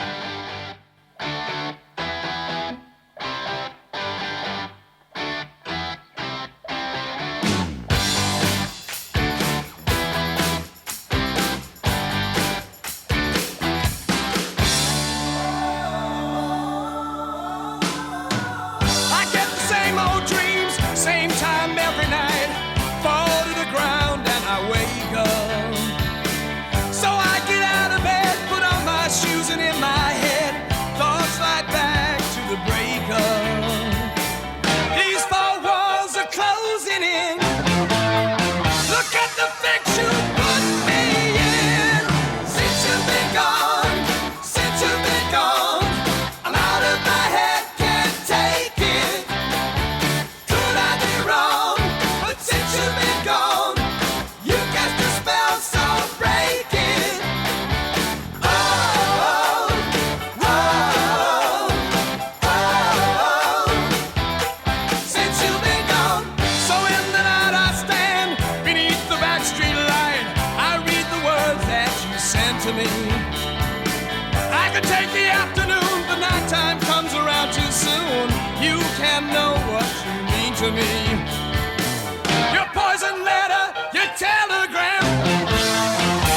I get the same old dreams, same time every night. Fall to the ground and I wake up. So I get out of bed, put on my shoes, and in my head, thoughts slide back to the breakup. These four walls are closing in. Look at the fix you put me in. Since you've been gone, since you've been gone, I'm out of my head, can't take it. Could I be wrong? But since you've been gone, you cast a spell so breaking. Oh, oh, oh, since you've been gone. So in the night I stand beneath the backstreet light. I read the words that you sent to me. I could take the afternoon, but nighttime comes around too soon. You can't know what you mean to me. Your poison letter, your telegram,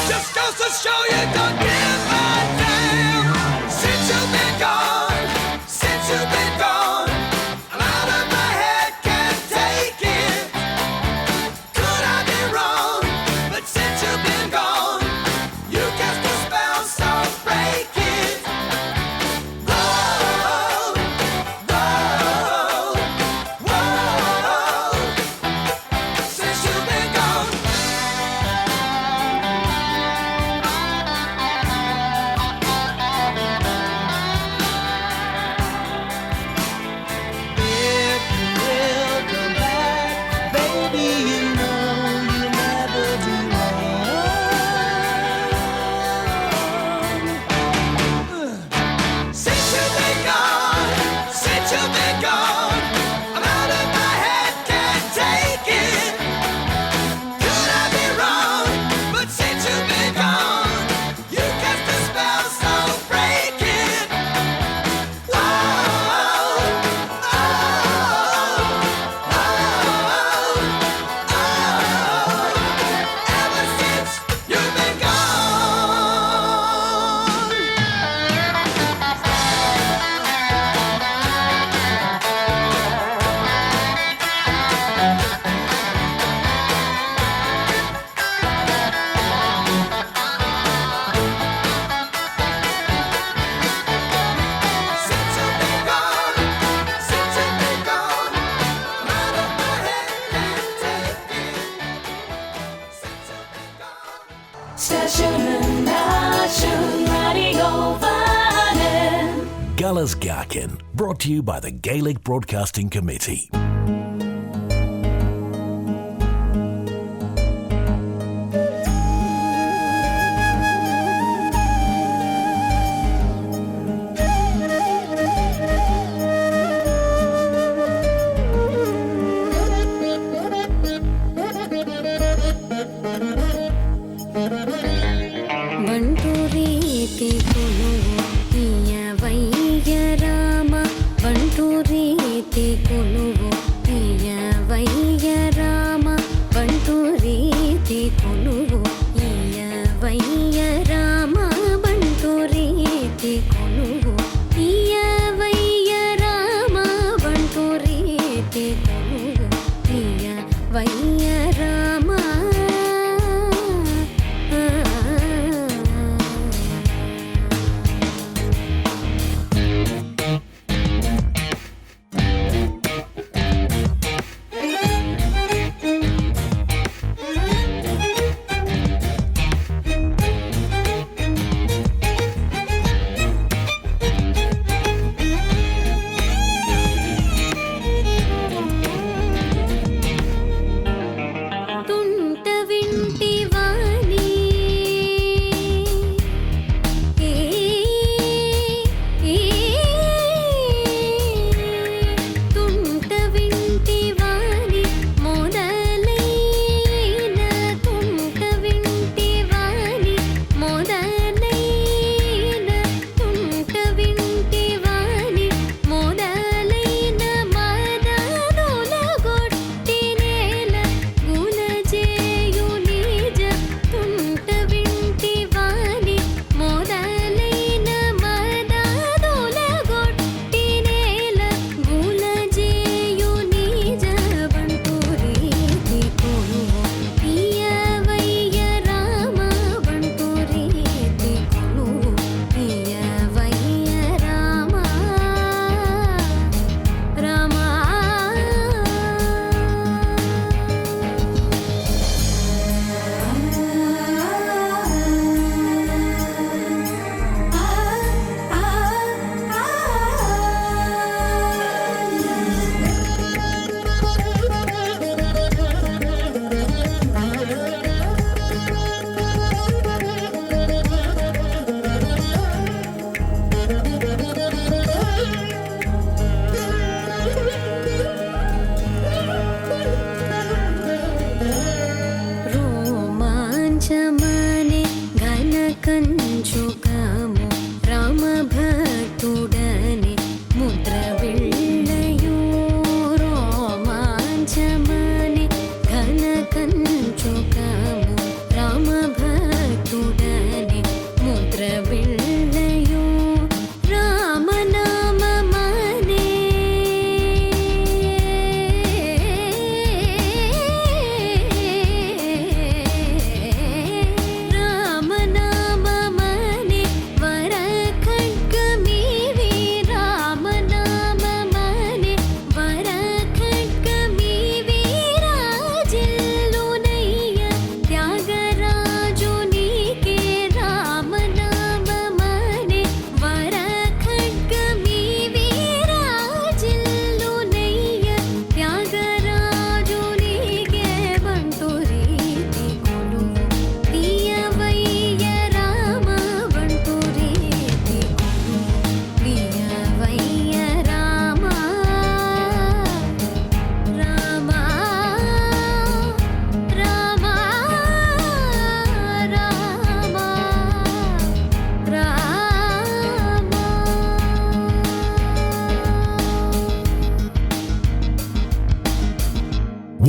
just goes to show you don't give a damn. Since you've been gone, since you've been gone, I'm out of my head, can't take it. Could I be wrong? But since you've been gone, you cast a spell so breaking. Whoa, whoa, whoa, since you've been gone. If you will come back, baby, you know you'll never do wrong. Since you've been gone, since you've been gone, I'm out of my head, can't take it. Could I be wrong? But since you've been gone, you cast a spell so breaking. Whoa, oh, ever since you've been gone. Since you've been gone, since you've been gone, I'm out of my head, can't take it. Since you've been gone. Stasjoenen nation radio Vanen. Gullas Gaccan, brought to you by the Gaelic Broadcasting Committee.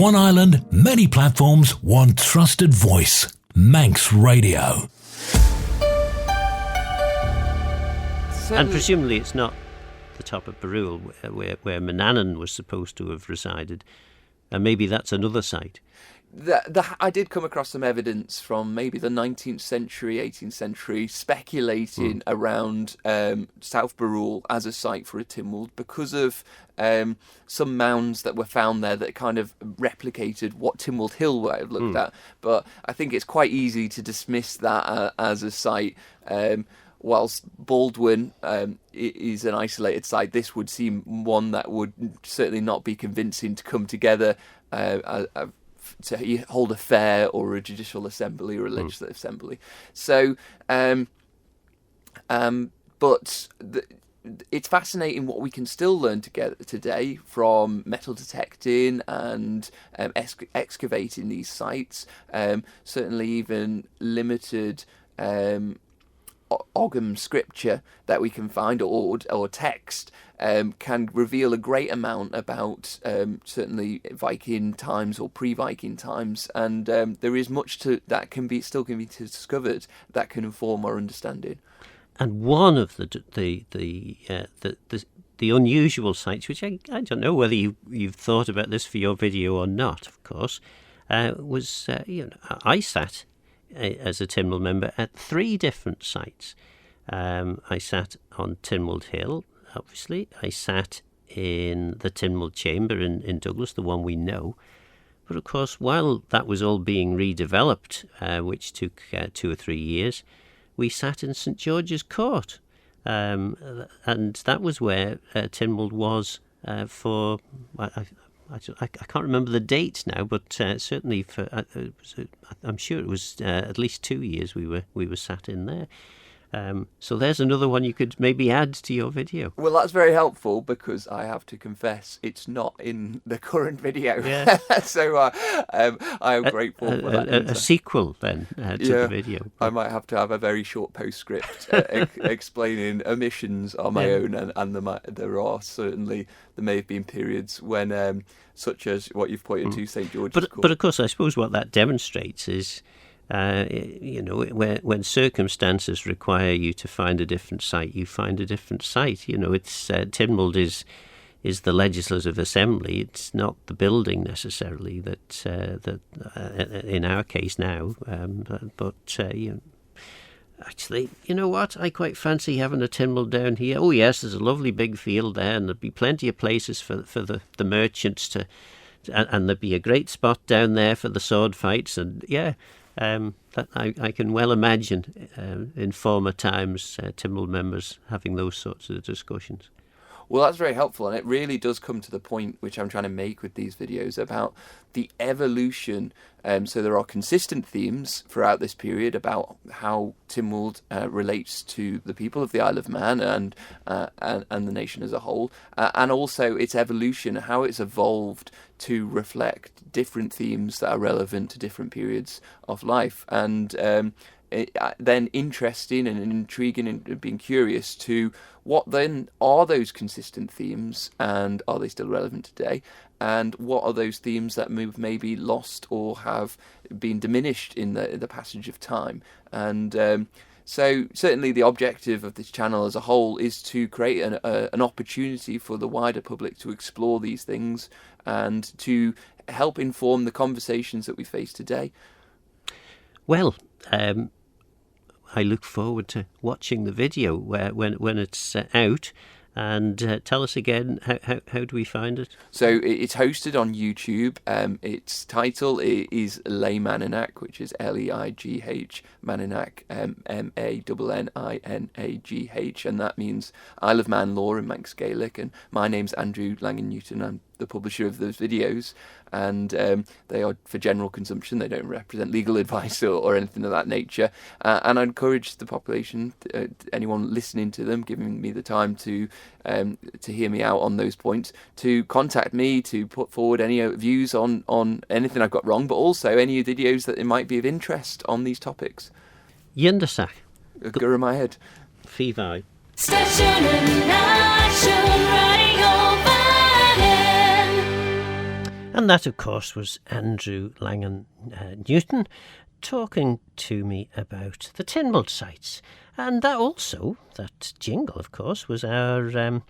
One island, many platforms, one trusted voice. Manx Radio. And presumably it's not the top of braew where Manannan was supposed to have resided. And maybe that's another site. I did come across some evidence from maybe the 19th century, 18th century, speculating around South braew as a site for a Tynwald because of some mounds that were found there that kind of replicated what theihll would have looked at. But I think it's quite easy to dismiss that as a site. Whilst Baldwin is an isolated site, this would seem one that would certainly not be convincing to come together to hold a fair or a judicial assembly or a legislative assembly. So, but it's fascinating what we can still learn together today from metal detecting and excavating these sites. Certainly even limited Ogham scripture that we can find, or text, can reveal a great amount about certainly Viking times or pre-Viking times, and there is much that still can be discovered that can inform our understanding. And one of the unusual sites, which I don't know whether you've thought about this for your video or not, of course, was I sat as a Tynwald member at 3 different sites. I sat on Tynwald Hill, obviously. I sat in the Tynwald Chamber in Douglas, the one we know. But of course, while that was all being redeveloped, which took 2 or 3 years, we sat in St George's Court. And that was where Tynwald was for... I can't remember the date now, but certainly I'm sure it was at least 2 years we were sat in there. So there's another one you could maybe add to your video. Well, that's very helpful, because I have to confess it's not in the current video. Yeah. So I am grateful for that. A sequel then to the video. I might have to have a very short postscript explaining omissions on my own, and there may have been periods when, such as what you've pointed to, St George's Court. But of course, I suppose what that demonstrates is, when circumstances require you to find a different site, you find a different site. It's Tynwald is the legislative assembly. It's not the building necessarily that in our case now. Actually, you know what? I quite fancy having a Tynwald down here. Oh yes, there's a lovely big field there, and there'd be plenty of places for the merchants and there'd be a great spot down there for the sword fights, and yeah. That I can well imagine in former times Tynwald members having those sorts of discussions. Well, that's very helpful, and it really does come to the point which I'm trying to make with these videos about the evolution. So there are consistent themes throughout this period about how Tynwald relates to the people of the Isle of Man and the nation as a whole, and also its evolution, how it's evolved to reflect different themes that are relevant to different periods of life, and then interesting and intriguing and being curious to what then are those consistent themes, and are they still relevant today, and what are those themes that maybe lost or have been diminished in the passage of time. And so certainly the objective of this channel as a whole is to create an opportunity for the wider public to explore these things and to help inform the conversations that we face today. Well, I look forward to watching the video when it's out. And tell us again, how do we find it? So it's hosted on YouTube. Its title is Leigh-Manninagh, which is Leigh, Manninagh, Manninagh, and that means Isle of Man lore in Manx Gaelic. And my name's Andrew Langan Newton. I'm the publisher of those videos, and they are for general consumption. They don't represent legal advice or anything of that nature. And I encourage the population, anyone listening to them, giving me the time to hear me out on those points, to contact me, to put forward any views on anything I've got wrong, but also any videos that might be of interest on these topics. Yindasach. Gura my head. Veih. Station and nation radio Bannon. And that, of course, was Andrew Langan Newton talking to me about the Tynwald sites. And that jingle, of course, was our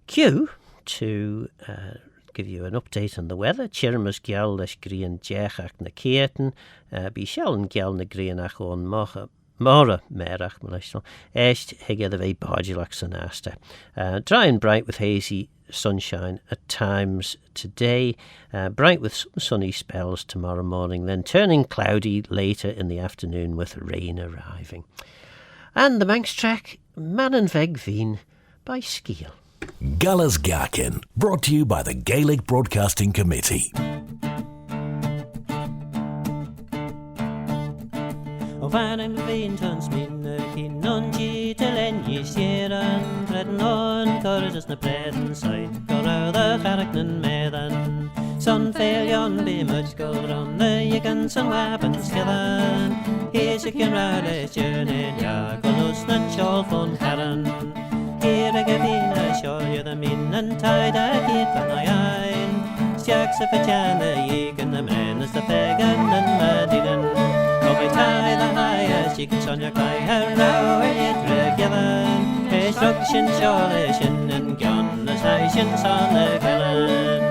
cue to give you an update on the weather. Chirmas Gaelg leis grian deachach na Caetan, bí Shellen Gaelg na grianach on Mora merach Malaysia, East higger the way Bardulak Sanasta. Dry and bright with hazy sunshine at times today, bright with some sunny spells tomorrow morning, then turning cloudy later in the afternoon with rain arriving. And the Manx track, Man and Veih Veen by Kiaull. Guller's Gaccan, brought to you by the Gaelic Broadcasting Committee. Van Veen turns me nuki nunji till enye sieran Bread on corridors na bread and side Go round the Ghaelg medan Son feilion be much gold on the yiggins and weapons killing. Here's a camera journey, Yagolos and shawl von Karen. Here a gavina, show you the mean and tide a kid van I Shacks of a chana, yiggin the men as the pagan and madidin. Over tie the highest, chickens on your cry, hello, it given. Destruction, solution, and gun the stations on the Gaelg.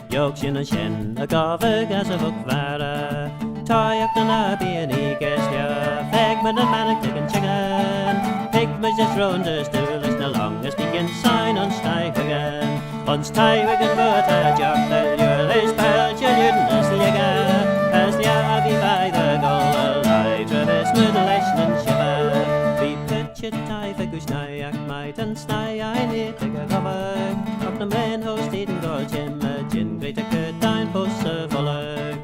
Yorkshire and Shin, a Garvig as a hook vara. Toyak the Nabi and Egastia, Fagman and Manic and Chicken. Pigmas just round us to listen along as begin sign on Stike again. On Stike and Butter, Jock the Yurlis, Palchey, Newton, as the Yaga, as the Abbey by the Goll, alive to this mutilation and shiver. We pitch it, Tyve, Gusnayak, Might and Snai, I need to go cover. Up the main host, eating gorge him. Great a good time post of Volog.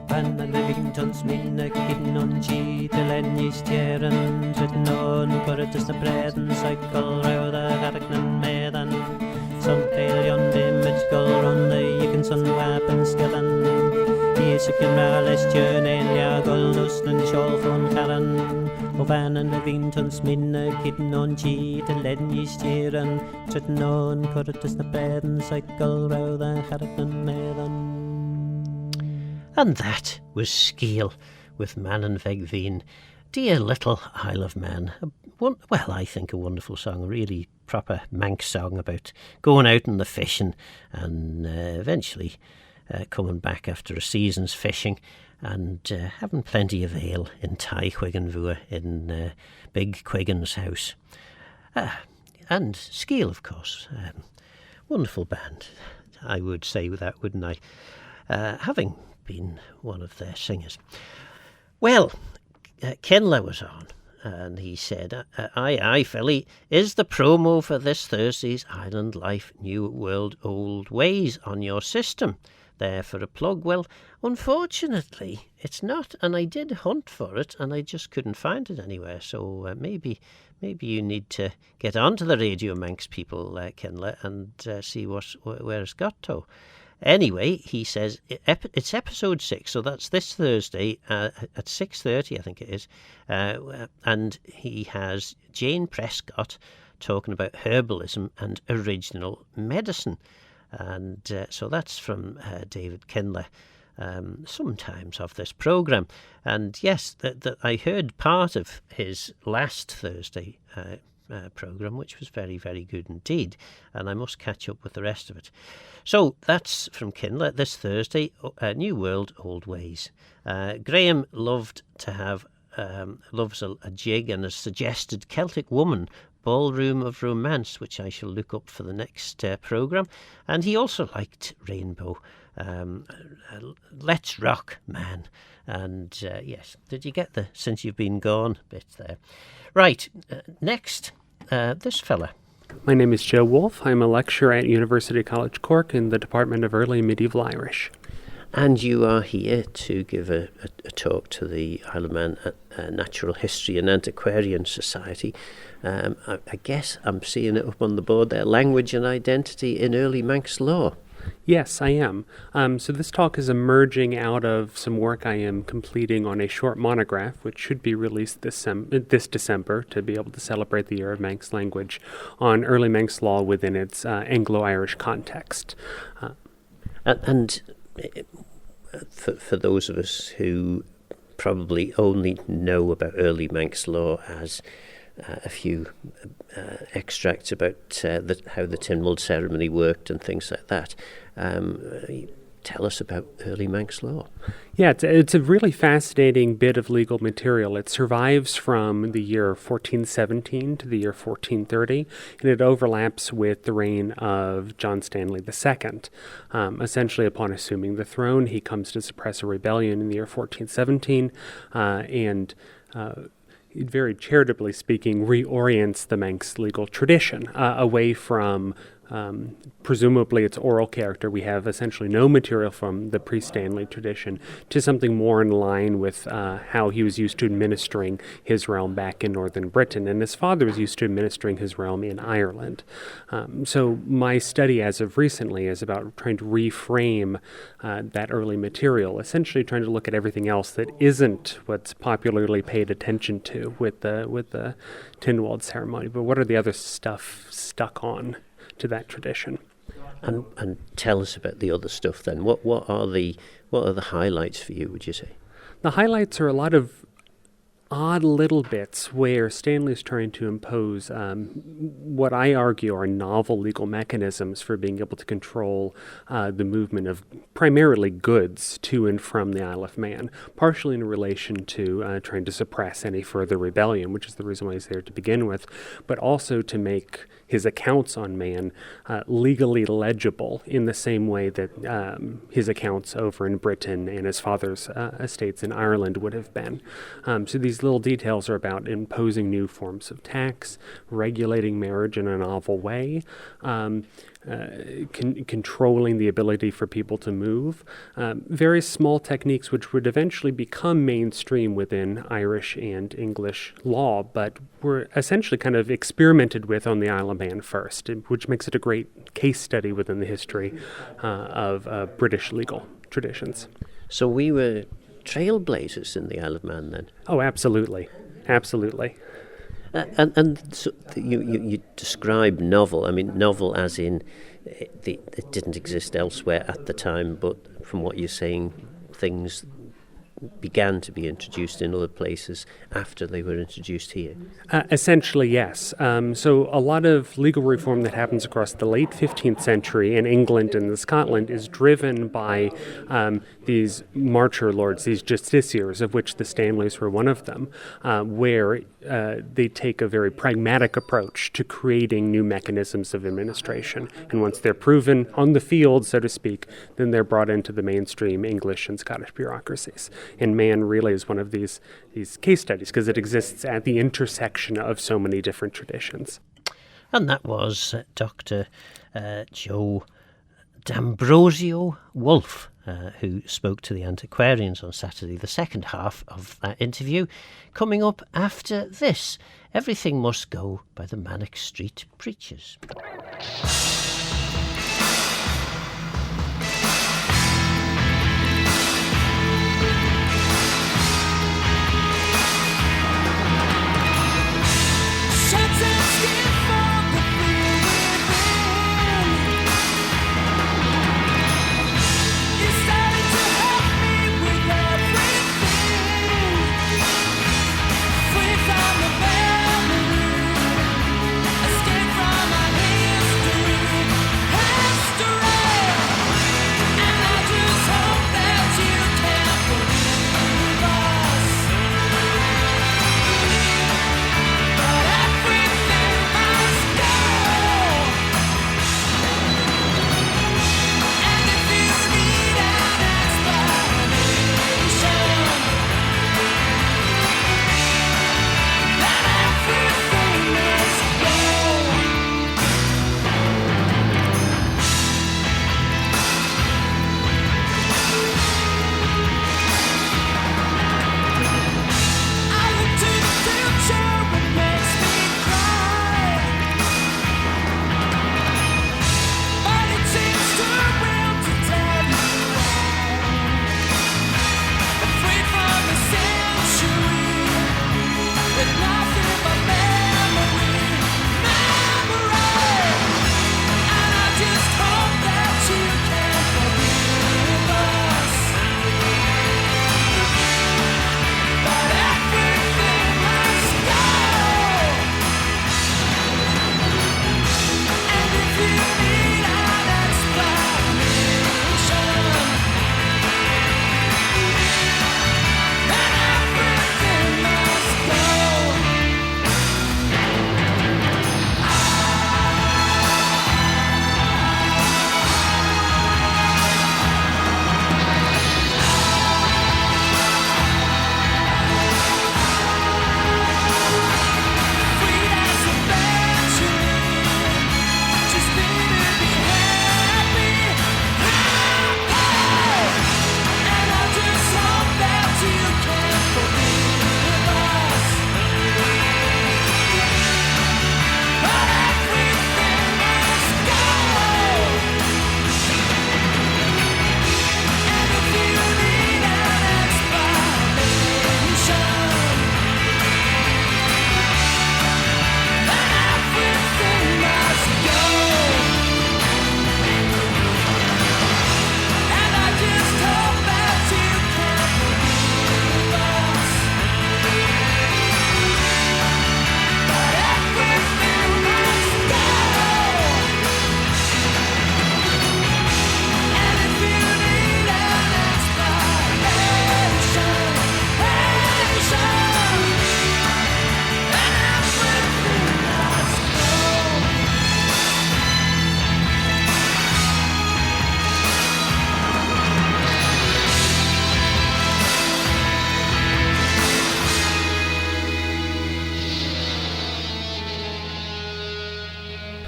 Van and the Vigtons mean a kitten on cheat, the Lenny's tearin, written on, Corritus the bread and cycle, row the Gaccan medan. Some pale on the image goal on the Yiggins on weapons given. Here's a cameralis journey, Goll, and shawl von Karen. Van and the Vigtons mean a kitten on cheat, the Lenny's tearin, written on, Corritus the bread and cycle, row the Gaccan medan. And that was Kiaull with Man and veih. Dear little Isle of Man. Well, I think a wonderful song, a really proper Manx song about going out in the fishing and eventually coming back after a season's fishing and having plenty of ale in Tynwald in Big Quiggins' house. And Kiaull, of course. Wonderful band, I would say that, wouldn't I? Having been one of their singers. Well, Kiaull was on, and he said, aye, Philly, is the promo for this Thursday's Island Life New World Old Ways on your system there for a plug? Well, unfortunately, it's not, and I did hunt for it, and I just couldn't find it anywhere, so maybe you need to get onto the Radio Manx people, Kiaull, and see where it's got to. Anyway, he says it's episode 6, so that's this Thursday at 6:30, I think it is. And he has Jane Prescott talking about herbalism and original medicine. And so that's from David Kiaull, sometimes of this programme. And yes, I heard part of his last Thursday programme, which was very, very good indeed, and I must catch up with the rest of it. So that's from Kiaull this Thursday, New World Old Ways. Graham loves a jig and has suggested Celtic Woman, Ballroom of Romance, which I shall look up for the next programme. And he also liked Rainbow, Let's Rock Man. And yes, did you get the Since You've Been Gone bit there? Right, next, this fella. My name is Joe Wolfe. I'm a lecturer at University College Cork in the Department of Early Medieval Irish. And you are here to give a talk to the Isle of Man Natural History and Antiquarian Society. I guess I'm seeing it up on the board there, Language and Identity in Early Manx Law. Yes, I am. So this talk is emerging out of some work I am completing on a short monograph, which should be released this December to be able to celebrate the Year of Manx Language on early Manx law within its Anglo-Irish context. And for those of us who probably only know about early Manx law as a few extracts about how the Tynwald ceremony worked and things like that. Tell us about early Manx law. Yeah, it's a really fascinating bit of legal material. It survives from the year 1417 to the year 1430, and it overlaps with the reign of John Stanley II. Essentially, upon assuming the throne, he comes to suppress a rebellion in the year 1417, and very charitably speaking, reorients the Manx legal tradition away from presumably its oral character. We have essentially no material from the pre-Stanley tradition to something more in line with how he was used to administering his realm back in northern Britain, and his father was used to administering his realm in Ireland. So my study as of recently is about trying to reframe that early material, essentially trying to look at everything else that isn't what's popularly paid attention to with the Tynwald ceremony, but what are the other stuff stuck on to that tradition. And tell us about the other stuff then. What are the highlights for you, would you say? The highlights are a lot of odd little bits where Stanley's trying to impose what I argue are novel legal mechanisms for being able to control the movement of primarily goods to and from the Isle of Man, partially in relation to trying to suppress any further rebellion, which is the reason why he's there to begin with, but also to make his accounts on Man legally legible in the same way that his accounts over in Britain and his father's estates in Ireland would have been. So these little details are about imposing new forms of tax, regulating marriage in a novel way, controlling the ability for people to move, various small techniques which would eventually become mainstream within Irish and English law, but were essentially kind of experimented with on the Isle of Man first, which makes it a great case study within the history of British legal traditions. So we were trailblazers in the Isle of Man then? Oh, absolutely. Absolutely. And so you describe novel. I mean, novel as in it didn't exist elsewhere at the time, but from what you're saying, things began to be introduced in other places after they were introduced here. Essentially, yes. So a lot of legal reform that happens across the late 15th century in England and Scotland is driven by these marcher lords, these justiciars, of which the Stanleys were one of them, where they take a very pragmatic approach to creating new mechanisms of administration. And once they're proven on the field, so to speak, then they're brought into the mainstream English and Scottish bureaucracies. And Man really is one of these case studies because it exists at the intersection of so many different traditions. And that was Dr. Joe D'Ambrosio Wolfe, who spoke to the antiquarians on Saturday, the second half of that interview. Coming up after this, Everything Must Go by the Manic Street Preachers. Escape from my history.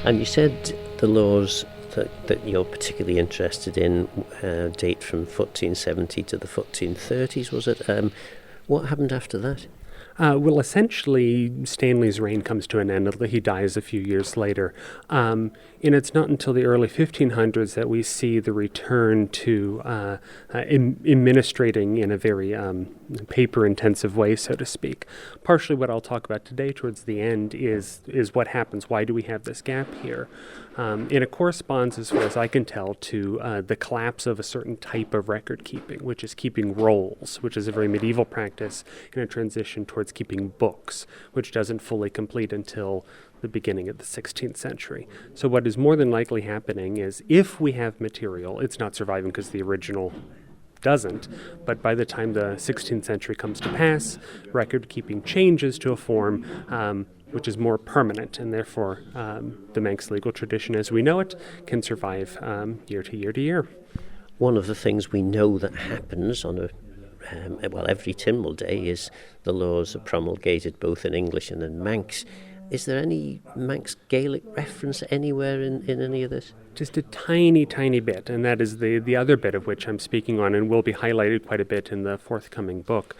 And you said the laws that you're particularly interested in date from 1470 to the 1430s, was it? What happened after that? Well, essentially, Stanley's reign comes to an end. He dies a few years later. And it's not until the early 1500s that we see the return to administrating in a very paper-intensive way, so to speak. Partially what I'll talk about today towards the end is what happens. Why do we have this gap here? And it corresponds, as far as I can tell, to the collapse of a certain type of record keeping, which is keeping rolls, which is a very medieval practice, and a transition towards keeping books, which doesn't fully complete until the beginning of the 16th century. So what is more than likely happening is, if we have material, it's not surviving because the original doesn't, but by the time the 16th century comes to pass, record keeping changes to a form which is more permanent, and therefore the Manx legal tradition as we know it can survive year to year to year. One of the things we know that happens on every Tynwald Day is the laws are promulgated both in English and in Manx. Is there any Manx Gaelic reference anywhere in any of this? Just a tiny, tiny bit, and that is the other bit of which I'm speaking on and will be highlighted quite a bit in the forthcoming book.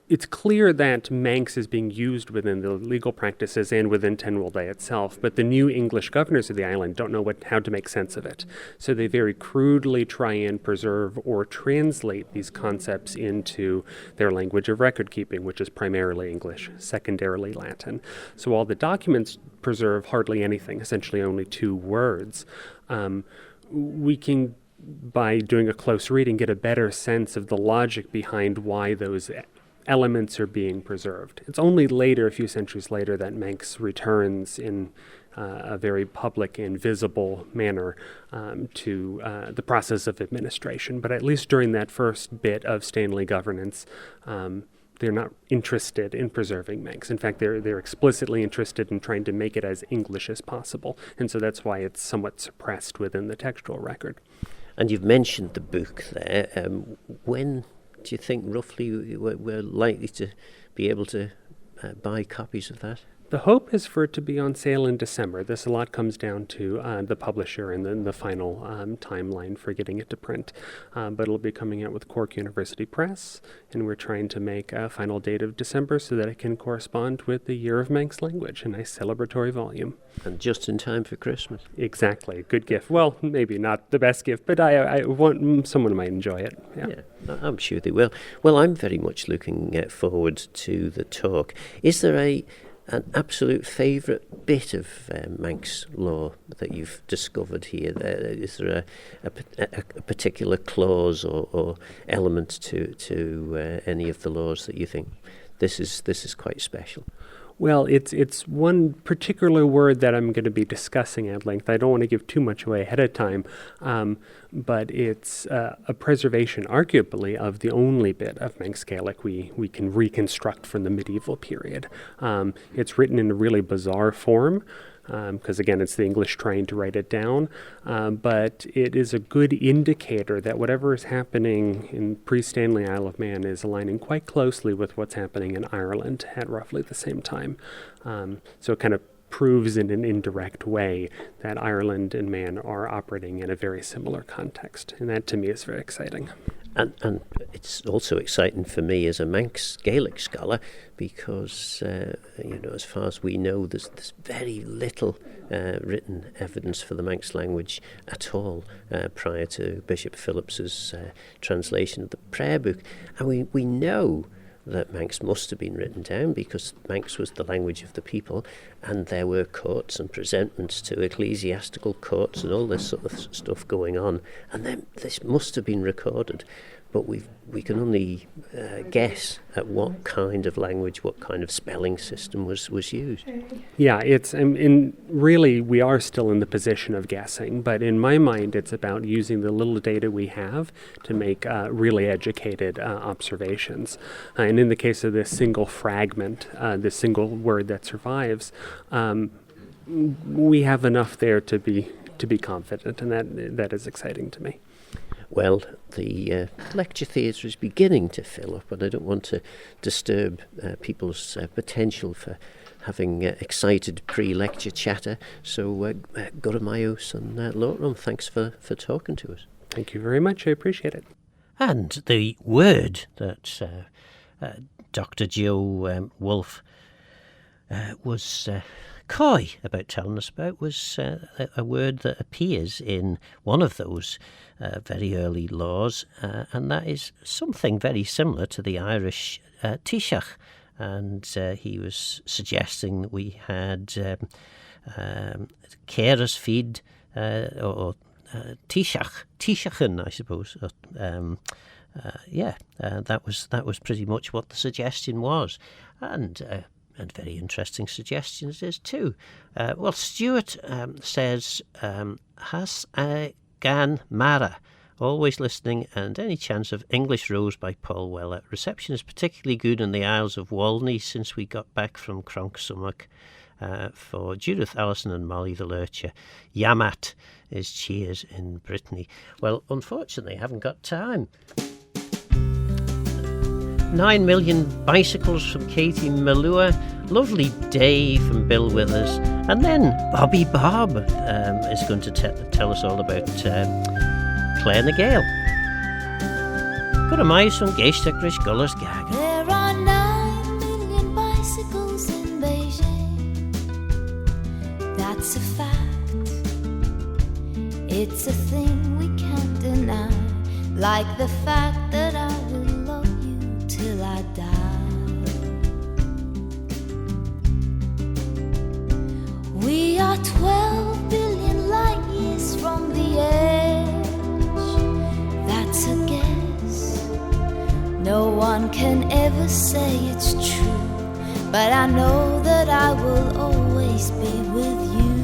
It's clear that Manx is being used within the legal practices and within Tynwald Day itself, but the new English governors of the island don't know how to make sense of it. So they very crudely try and preserve or translate these concepts into their language of record keeping, which is primarily English, secondarily Latin. So all the documents preserve hardly anything, essentially only 2 words. We can, by doing a close reading, get a better sense of the logic behind why those elements are being preserved. It's only later, a few centuries later, that Manx returns in a very public and visible manner to the process of administration. But at least during that first bit of Stanley governance, they're not interested in preserving Manx. In fact, they're explicitly interested in trying to make it as English as possible. And so that's why it's somewhat suppressed within the textual record. And you've mentioned the book there. When do you think roughly we're likely to be able to buy copies of that? The hope is for it to be on sale in December. This a lot comes down to the publisher and then the final timeline for getting it to print. But it'll be coming out with Cork University Press, and we're trying to make a final date of December so that it can correspond with the Year of Manx Language, a nice celebratory volume. And just in time for Christmas. Exactly. Good gift. Well, maybe not the best gift, but I want someone might enjoy it. Yeah, I'm sure they will. Well, I'm very much looking forward to the talk. Is there an absolute favourite bit of Manx law that you've discovered here? Is there a particular clause or element to any of the laws that you think this is quite special? Well, it's one particular word that I'm going to be discussing at length. I don't want to give too much away ahead of time, but it's a preservation, arguably, of the only bit of Manx Gaelic we can reconstruct from the medieval period. It's written in a really bizarre form, because again, it's the English trying to write it down, but it is a good indicator that whatever is happening in pre-Stanley Isle of Man is aligning quite closely with what's happening in Ireland at roughly the same time. So it kind of proves in an indirect way that Ireland and Man are operating in a very similar context, and that to me is very exciting. And it's also exciting for me as a Manx Gaelic scholar because, as far as we know, there's very little written evidence for the Manx language at all prior to Bishop Phillips's translation of the prayer book. And we know that Manx must have been written down because Manx was the language of the people, and there were courts and presentments to ecclesiastical courts and all this sort of stuff going on, and then this must have been recorded. But we can only guess at what kind of language, what kind of spelling system was used. Yeah, it's really we are still in the position of guessing, but in my mind it's about using the little data we have to make really educated observations. And in the case of this single fragment, this single word that survives, we have enough there to be confident, and that is exciting to me. Well, the lecture theatre is beginning to fill up, and I don't want to disturb people's potential for having excited pre-lecture chatter. So, go to my house and Lotram, thanks for talking to us. Thank you very much. I appreciate it. And the word that Dr. Joe Wolfe was coy about telling us about was a word that appears in one of those very early laws, and that is something very similar to the Irish taoiseach. And he was suggesting that we had carers feed or taoiseachan, I suppose. That was pretty much what the suggestion was, and very interesting suggestion it is too. Well, Stuart says has gan mara. Always listening, and any chance of English Rose by Paul Weller. Reception is particularly good in the Isles of Walney since we got back from Cronksummock. For Judith, Allison and Molly the Lurcher. Yamat is cheers in Brittany. Well, unfortunately, I haven't got time. 9 million bicycles from Katie Malua. Lovely day from Bill Withers. And then Bobby Bob is going to tell us all about Claire na Gael. Good amais from Geistach Rish Gullers Ghaelg. There are 9 million bicycles in Beijing. That's a fact. It's a thing we can't deny. Like the fact that I will love you till I die. We are 12 billion light years from the edge. That's a guess. No one can ever say it's true, but I know that I will always be with you.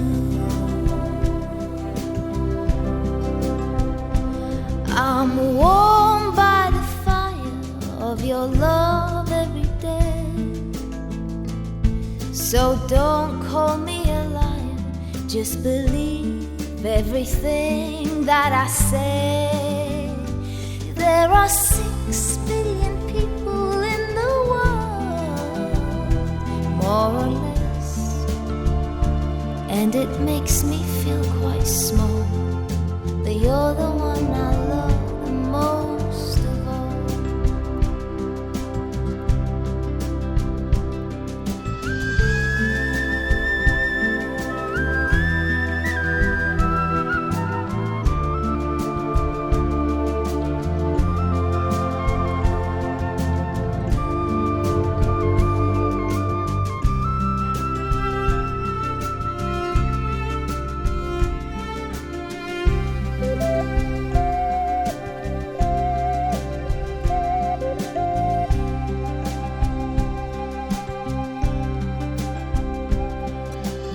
I'm warmed by the fire of your love every day. So don't call me a liar, just believe everything that I say. There are 6 billion people in the world, more or less, and it makes me feel quite small, but you're the one I love the most of all.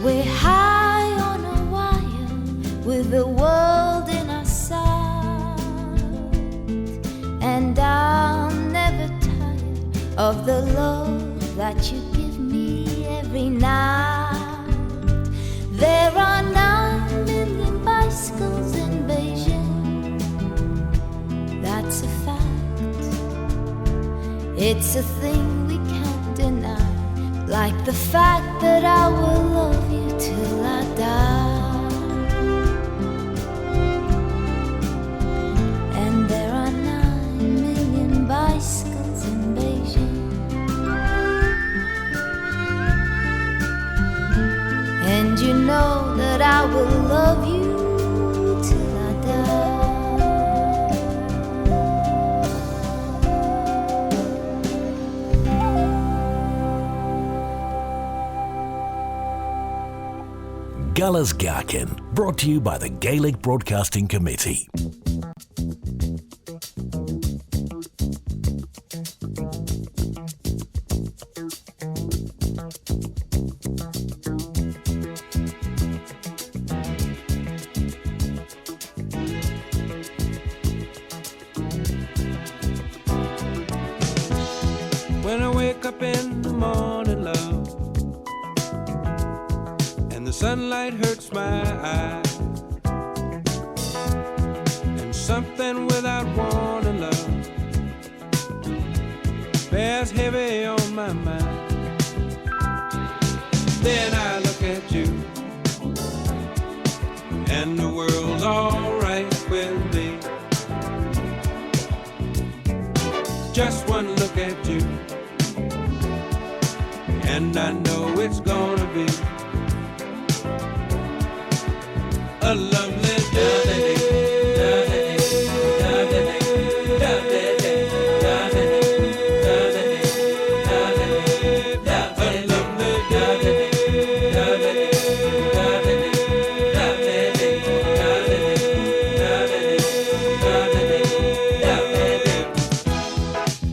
We're high on a wire with the world in our sight, and I'll never tire of the love that you give me every night. There are 9 million bicycles in Beijing. That's a fact. It's a thing we can't deny. Like the fact that I will love you till I die. And there are 9 million bicycles in Beijing. And you know that I will love you till I die. Gullers Gaccan, brought to you by the Gaelic Broadcasting Committee. When I wake up in the morning, love, the sunlight hurts my eyes, and something without warning, love, bears heavy on my mind. and I know it's gonna be a lovely day.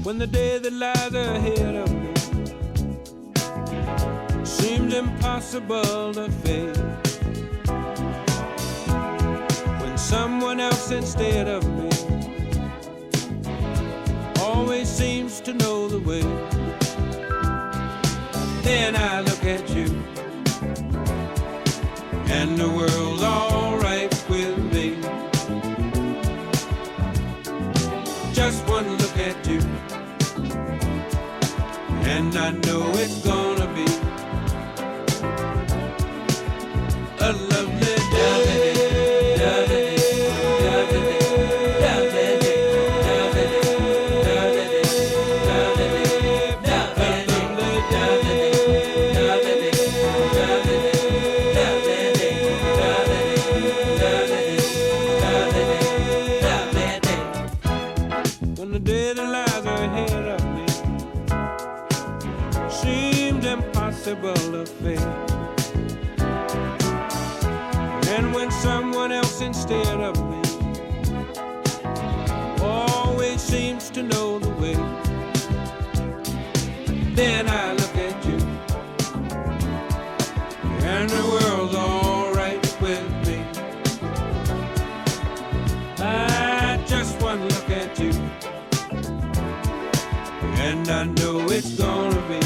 When the day that lies ahead of me seems impossible to face, when someone else instead of me always seems to know the way, then I look at you and the world's all right with me. Just one look at you and I know it's gonna be a lovely day. When the day that lies ahead of me seems impossible to face, and when someone else instead of me always seems to know the way, then I look at you and the world's all right with me. I just one look at you and I know it's gonna be